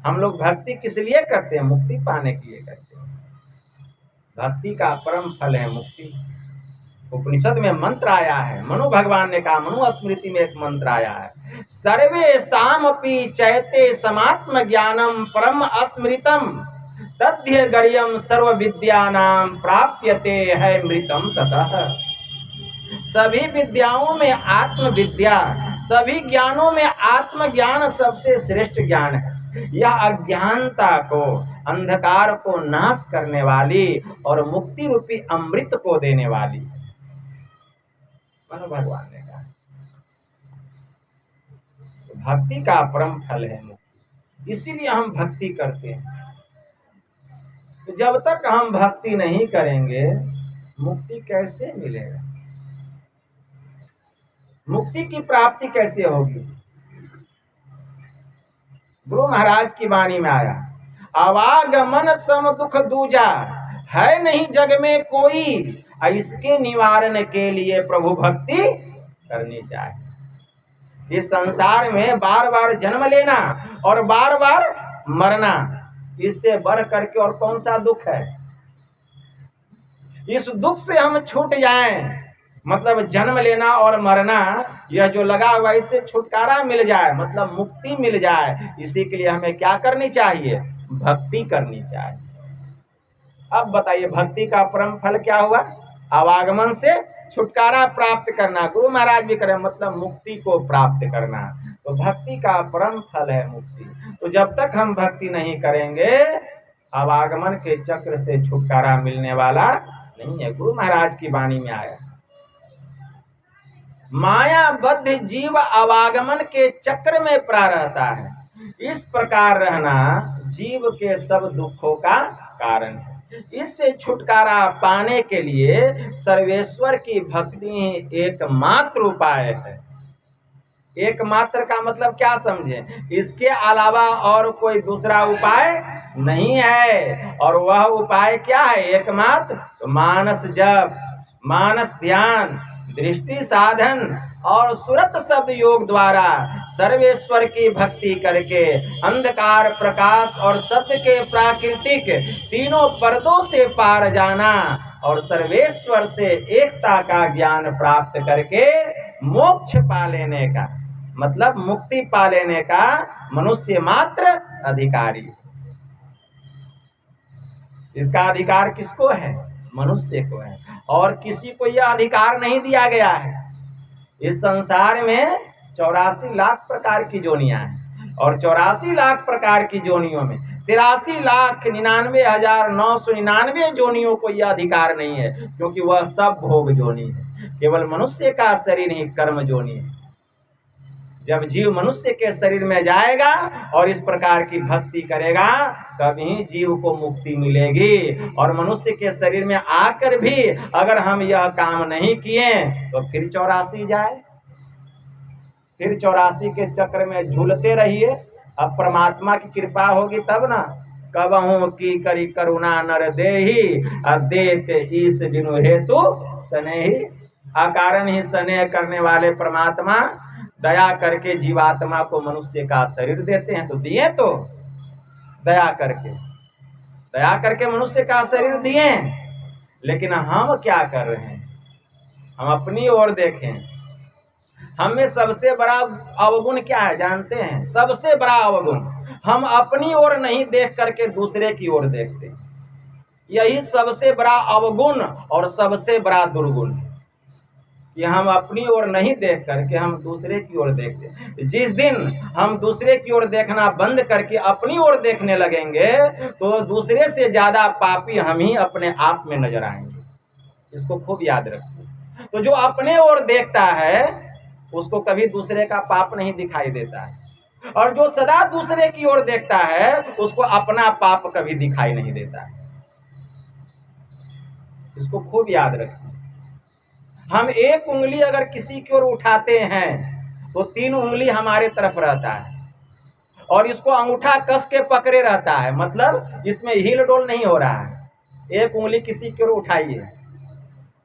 हम लोग भक्ति किस लिए करते हैं, मुक्ति पाने के लिए करते हैं। भक्ति का परम फल है मुक्ति। उपनिषद में मंत्र आया है, मनु भगवान ने कहा, मनु स्मृति में एक मंत्र आया है, सर्वे सामपि चैते समात्म ज्ञानम परम अस्मृतम तद्य गर्यम सर्व विद्यानाम प्राप्यते है मृतम ततः। सभी विद्याओं में आत्म विद्या, सभी ज्ञानों में आत्मज्ञान सबसे श्रेष्ठ ज्ञान है। यह अज्ञानता को, अंधकार को नाश करने वाली और मुक्ति रूपी अमृत को देने वाली भगवान ने कहा। भक्ति का परम फल है मुक्ति, इसीलिए हम भक्ति करते हैं। तो जब तक हम भक्ति नहीं करेंगे मुक्ति कैसे मिलेगा, मुक्ति की प्राप्ति कैसे होगी। गुरु महाराज की वाणी में आया, आवागमन सम दुख दूजा, है नहीं जग में कोई, इसके निवारण के लिए प्रभु भक्ति करनी चाहिए। इस संसार में बार बार जन्म लेना और बार बार मरना, इससे बढ़ करके और कौन सा दुख है। इस दुख से हम छूट जाएं, मतलब जन्म लेना और मरना, यह जो लगा हुआ इससे छुटकारा मिल जाए, मतलब मुक्ति मिल जाए, इसी के लिए हमें क्या करनी चाहिए, भक्ति करनी चाहिए। अब बताइए भक्ति का परम फल क्या हुआ, आवागमन से छुटकारा प्राप्त करना। गुरु महाराज भी करें मतलब मुक्ति को प्राप्त करना, तो भक्ति का परम फल है मुक्ति। तो जब तक हम भक्ति नहीं करेंगे आवागमन के चक्र से छुटकारा मिलने वाला नहीं है। गुरु महाराज की वाणी में आया, मायाबद्ध जीव आवागमन के चक्र में पड़ा रहता है, इस प्रकार रहना जीव के सब दुखों का कारण है। इससे छुटकारा पाने के लिए सर्वेश्वर की भक्ति ही एकमात्र उपाय है। एकमात्र का मतलब क्या समझे, इसके अलावा और कोई दूसरा उपाय नहीं है। और वह उपाय क्या है, एकमात्र तो मानस जप, मानस ध्यान, दृष्टि साधन और सुरत शब्द योग द्वारा सर्वेश्वर की भक्ति करके अंधकार प्रकाश और शब्द के प्राकृतिक तीनों पर्दों से पार जाना और सर्वेश्वर से एकता का ज्ञान प्राप्त करके मोक्ष पा लेने का, मतलब मुक्ति पा लेने का मनुष्य मात्र अधिकारी। इसका अधिकार किसको है, मनुष्य को है, और किसी को यह अधिकार नहीं दिया गया है। इस संसार में 84 लाख प्रकार की जोनियां हैं और 84 लाख प्रकार की जोनियों में 83,99,999 जोनियों को यह अधिकार नहीं है, क्योंकि वह सब भोग जोनी है। केवल मनुष्य का शरीर ही कर्म जोनी है। जब जीव मनुष्य के शरीर में जाएगा और इस प्रकार की भक्ति करेगा तभी जीव को मुक्ति मिलेगी। और मनुष्य के शरीर में आकर भी अगर हम यह काम नहीं किए तो फिर 84 जाए, फिर 84 के चक्र में झूलते रहिए। अब परमात्मा की कृपा होगी तब ना। कबहू की करी करुणा नर देहि देत ईस बिनु हेतु स्नेही। अकारण ही स्नेह करने वाले परमात्मा दया करके जीवात्मा को मनुष्य का शरीर देते हैं। तो दिए तो दया करके मनुष्य का शरीर दिए, लेकिन हम क्या कर रहे हैं? हम अपनी ओर देखें। हमें सबसे बड़ा अवगुण क्या है जानते हैं? सबसे बड़ा अवगुण हम अपनी ओर नहीं देख करके दूसरे की ओर देखते हैं। यही सबसे बड़ा अवगुण और सबसे बड़ा दुर्गुण है कि हम अपनी ओर नहीं देख करके हम दूसरे की ओर देखते हैं। जिस दिन हम दूसरे की ओर देखना बंद करके अपनी ओर देखने लगेंगे तो दूसरे से ज़्यादा पापी हम ही अपने आप में नजर आएंगे। इसको खूब याद रखिए। तो जो अपने ओर देखता है उसको कभी दूसरे का पाप नहीं दिखाई देता है, और जो सदा दूसरे की ओर देखता है उसको अपना पाप कभी दिखाई नहीं देता है। इसको खूब याद रखिए। हम एक उंगली अगर किसी की ओर उठाते हैं तो 3 उंगली हमारे तरफ रहता है, और इसको अंगूठा कस के पकड़े रहता है, मतलब इसमें हिल डोल नहीं हो रहा है। एक उंगली किसी की ओर उठाई है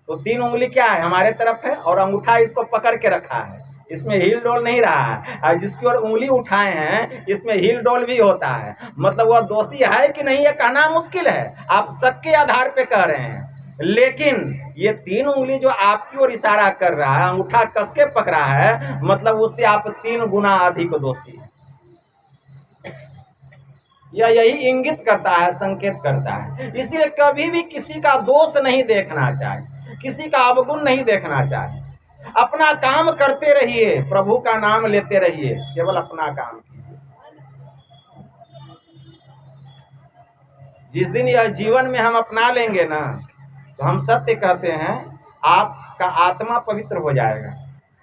तो 3 उंगली क्या है? हमारे तरफ है, और अंगूठा इसको पकड़ के रखा है, इसमें हिल डोल नहीं रहा है। और जिसकी ओर उंगली उठाए हैं इसमें हिल डोल भी होता है, मतलब वह दोषी है कि नहीं ये कहना मुश्किल है। आप शक के आधार पे कह रहे हैं, लेकिन ये 3 उंगली जो आपकी ओर इशारा कर रहा है, अंगूठा कस के पकड़ा है, मतलब उससे आप 3 गुना अधिक दोषी है। यही इंगित करता है, संकेत करता है। इसीलिए कभी भी किसी का दोष नहीं देखना चाहिए, किसी का अवगुण नहीं देखना चाहिए। अपना काम करते रहिए, प्रभु का नाम लेते रहिए, केवल अपना काम कीजिए। जिस दिन यह जीवन में हम अपना लेंगे ना तो हम सत्य कहते हैं आपका आत्मा पवित्र हो जाएगा,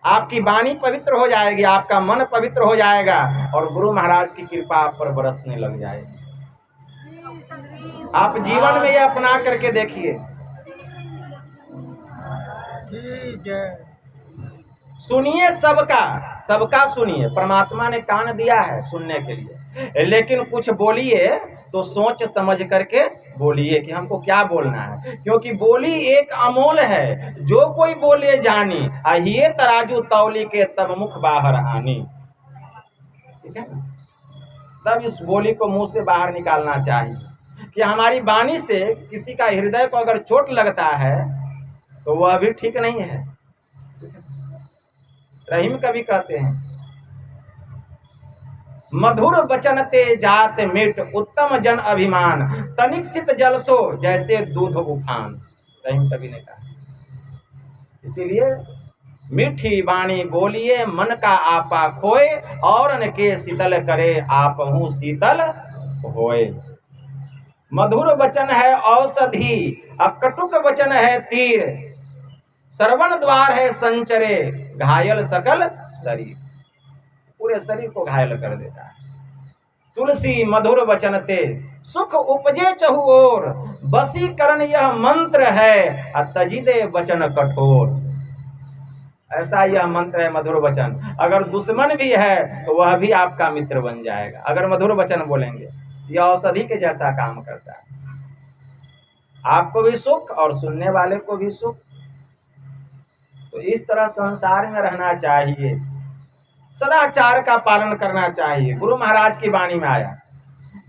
आपकी वाणी पवित्र हो जाएगी, आपका मन पवित्र हो जाएगा, और गुरु महाराज की कृपा आप पर बरसने लग जाएगी। आप जीवन में ये अपना करके देखिए। सुनिए सबका सुनिए। परमात्मा ने कान दिया है सुनने के लिए, लेकिन कुछ बोलिए तो सोच समझ करके बोलिए कि हमको क्या बोलना है, क्योंकि बोली एक अमोल है। जो कोई बोले जानी आहिए तराजू तौली के तब मुख बाहर आनी। ठीक है ना? तब इस बोली को मुंह से बाहर निकालना चाहिए कि हमारी वाणी से किसी का हृदय को अगर चोट लगता है तो वह भी ठीक नहीं है। रहीम कवि कहते हैं, मधुर वचन ते जात मिट उत्तम जन अभिमान तनिक सित जलसो जैसे दूध उफान। रहीम कवि ने कहा। इसीलिए मीठी वाणी बोलिए, मन का आपा खोए, और के शीतल करे आपहु शीतल होए। मधुर वचन है औषधि, अकटुक वचन है तीर, श्रवण द्वार है संचरे, घायल सकल शरीर। पूरे शरीर को घायल कर देता है। तुलसी मधुर वचन ते सुख उपजे चहु ओर, वशीकरण यह मंत्र है तजिदे वचन कठोर। ऐसा यह मंत्र है मधुर वचन। अगर दुश्मन भी है तो वह भी आपका मित्र बन जाएगा अगर मधुर वचन बोलेंगे। यह औषधि के जैसा काम करता है, आपको भी सुख और सुनने वाले को भी सुख। तो इस तरह संसार में रहना चाहिए, सदाचार का पालन करना चाहिए। गुरु महाराज की वाणी में आया,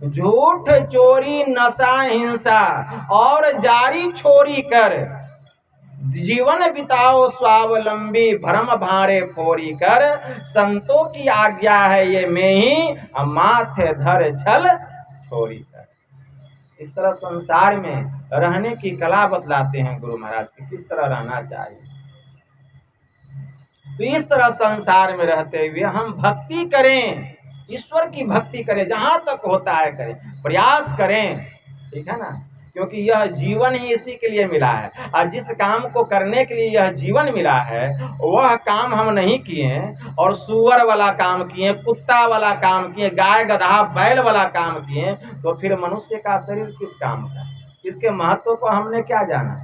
झूठ चोरी नशा हिंसा और जारी छोरी कर, जीवन बिताओ स्वावलंबी भ्रम भारे फोरी कर, संतों की आज्ञा है ये में ही माथे धर छल छोरी कर। इस तरह संसार में रहने की कला बतलाते हैं गुरु महाराज की, किस तरह रहना चाहिए। तो इस तरह संसार में रहते हुए हम भक्ति करें, ईश्वर की भक्ति करें, जहाँ तक होता है करें, प्रयास करें। ठीक है ना? क्योंकि यह जीवन ही इसी के लिए मिला है। और जिस काम को करने के लिए यह जीवन मिला है वह काम हम नहीं किए और सूअर वाला काम किए, कुत्ता वाला काम किए, गाय गधा बैल वाला काम किए, तो फिर मनुष्य का शरीर किस काम का? इसके महत्व को हमने क्या जाना?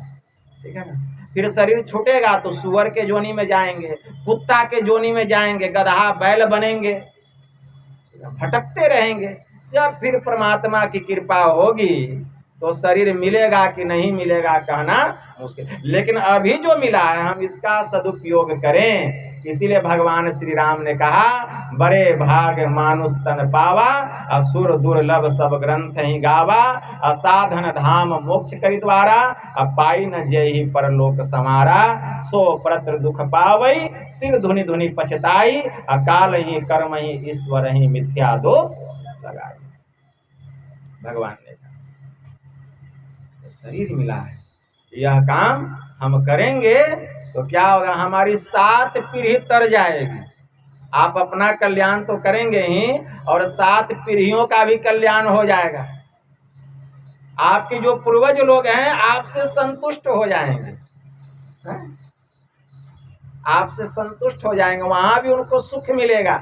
ठीक है ना। फिर शरीर छूटेगा तो सूअर के जोनी में जाएंगे, कुत्ता के जोनी में जाएंगे, गधा बैल बनेंगे, भटकते रहेंगे। जब फिर परमात्मा की कृपा होगी तो शरीर मिलेगा कि नहीं मिलेगा कहना मुश्किल, लेकिन अभी जो मिला है हम इसका सदुपयोग करें। इसीलिए भगवान श्री राम ने कहा, बड़े भाग मानुष तन पावा, असुर दुर्लभ सब ग्रंथ ही गावा, असाधन धाम मोक्ष करि द्वारा, पाई न जेहि परलोक समारा, सो प्रत्र दुख पावई, सिर धुनि धुनि पछताई, अकाल ही कर्म ही ईश्वर ही मिथ्या दोष लगाई। भगवान ने कहा शरीर मिला है, यह काम हम करेंगे तो क्या होगा? हमारी 7 पीढ़ी तर जाएगी। आप अपना कल्याण तो करेंगे ही और 7 पीढ़ियों का भी कल्याण हो जाएगा। आपके जो पूर्वज लोग हैं आपसे संतुष्ट हो जाएंगे, आपसे संतुष्ट हो जाएंगे, वहां भी उनको सुख मिलेगा।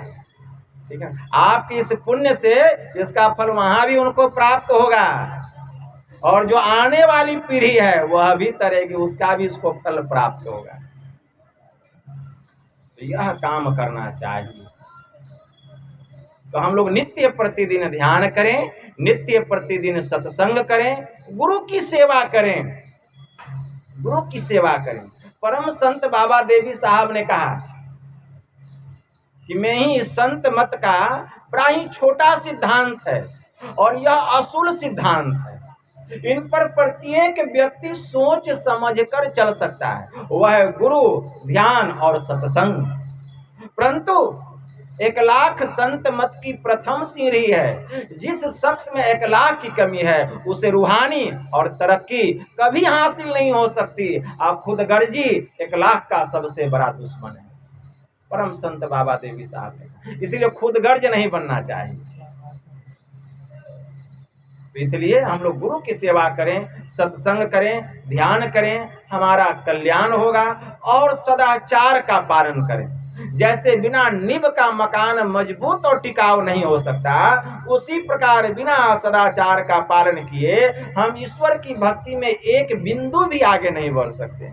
ठीक है, आपकी इस पुण्य से इसका फल वहां भी उनको प्राप्त होगा और जो आने वाली पीढ़ी है वह भी तरेगी, उसका भी उसको फल प्राप्त होगा। तो यह काम करना चाहिए। तो हम लोग नित्य प्रतिदिन ध्यान करें, नित्य प्रतिदिन सत्संग करें, गुरु की सेवा करें, गुरु की सेवा करें। परम संत बाबा देवी साहब ने कहा कि मैं ही इस संत मत का बड़ा ही छोटा सिद्धांत है और यह असूल सिद्धांत है। इन पर प्रत्येक व्यक्ति सोच समझकर चल सकता है, वह गुरु, ध्यान और सत्संग। परंतु 1,00,000 संत मत की प्रथम सीढ़ी है। जिस शख्स में 1,00,000 की कमी है उसे रूहानी और तरक्की कभी हासिल नहीं हो सकती। आप खुद गर्जी 1,00,000 का सबसे बड़ा दुश्मन है, परम संत बाबा देवी साहब ने। इसीलिए खुद गर्ज नहीं बनना चाहिए। तो इसलिए हम लोग गुरु की सेवा करें, सत्संग करें, ध्यान करें, हमारा कल्याण होगा। और सदाचार का पालन करें। जैसे बिना नींव का मकान मजबूत और टिकाऊ नहीं हो सकता, उसी प्रकार बिना सदाचार का पालन किए हम ईश्वर की भक्ति में एक बिंदु भी आगे नहीं बढ़ सकते।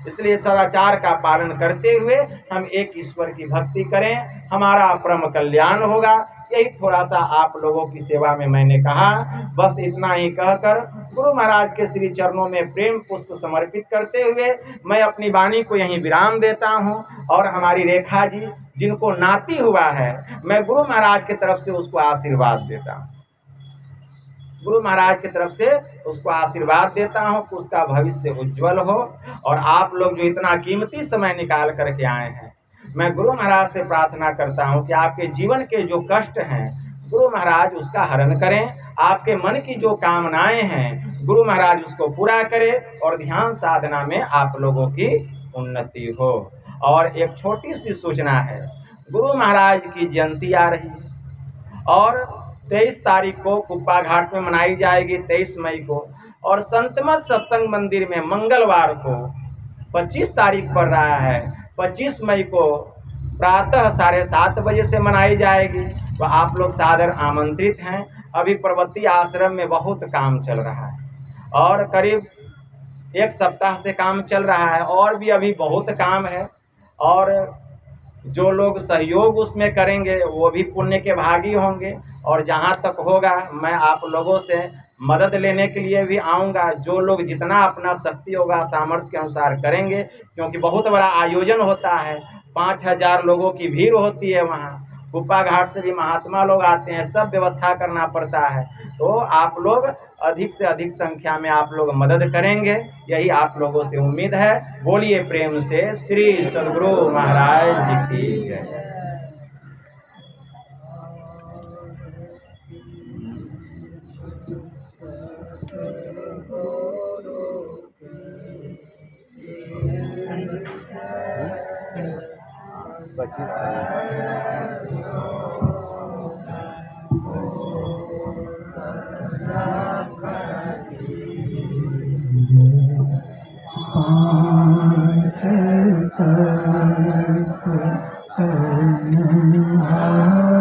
इसलिए सदाचार का पालन करते हुए हम एक ईश्वर की भक्ति करें, हमारा परम कल्याण होगा। यही थोड़ा सा आप लोगों की सेवा में मैंने कहा। बस इतना ही कहकर गुरु महाराज के श्री चरणों में प्रेम पुष्प समर्पित करते हुए मैं अपनी वाणी को यहीं विराम देता हूँ। और हमारी रेखा जी जिनको नाती हुआ है, मैं गुरु महाराज की तरफ से उसको आशीर्वाद देता हूँ, गुरु महाराज की तरफ से उसको आशीर्वाद देता हूँ कि उसका भविष्य उज्जवल हो। और आप लोग जो इतना कीमती समय निकाल करके आए हैं, मैं गुरु महाराज से प्रार्थना करता हूँ कि आपके जीवन के जो कष्ट हैं गुरु महाराज उसका हरण करें, आपके मन की जो कामनाएं हैं गुरु महाराज उसको पूरा करें और ध्यान साधना में आप लोगों की उन्नति हो। और एक छोटी सी सूचना है, गुरु महाराज की जयंती आ रही है और 23 तारीख को कुप्पा घाट में मनाई जाएगी, 23 मई को। और संतमत सत्संग मंदिर में मंगलवार को 25 तारीख पड़ रहा है, 25 मई को प्रातः 7:30 बजे से मनाई जाएगी। तो आप लोग सादर आमंत्रित हैं। अभी प्रवत्ति आश्रम में बहुत काम चल रहा है और करीब 1 सप्ताह से काम चल रहा है और भी अभी बहुत काम है। और जो लोग सहयोग उसमें करेंगे वो भी पुण्य के भागी होंगे। और जहाँ तक होगा मैं आप लोगों से मदद लेने के लिए भी आऊँगा। जो लोग जितना अपना शक्ति होगा सामर्थ्य के अनुसार करेंगे, क्योंकि बहुत बड़ा आयोजन होता है, 5,000 लोगों की भीड़ होती है वहाँ। कुप्पा घाट से भी महात्मा लोग आते हैं, सब व्यवस्था करना पड़ता है। तो आप लोग अधिक से अधिक संख्या में आप लोग मदद करेंगे, यही आप लोगों से उम्मीद है। बोलिए प्रेम से श्री सद्गुरु महाराज जी की जय। पांच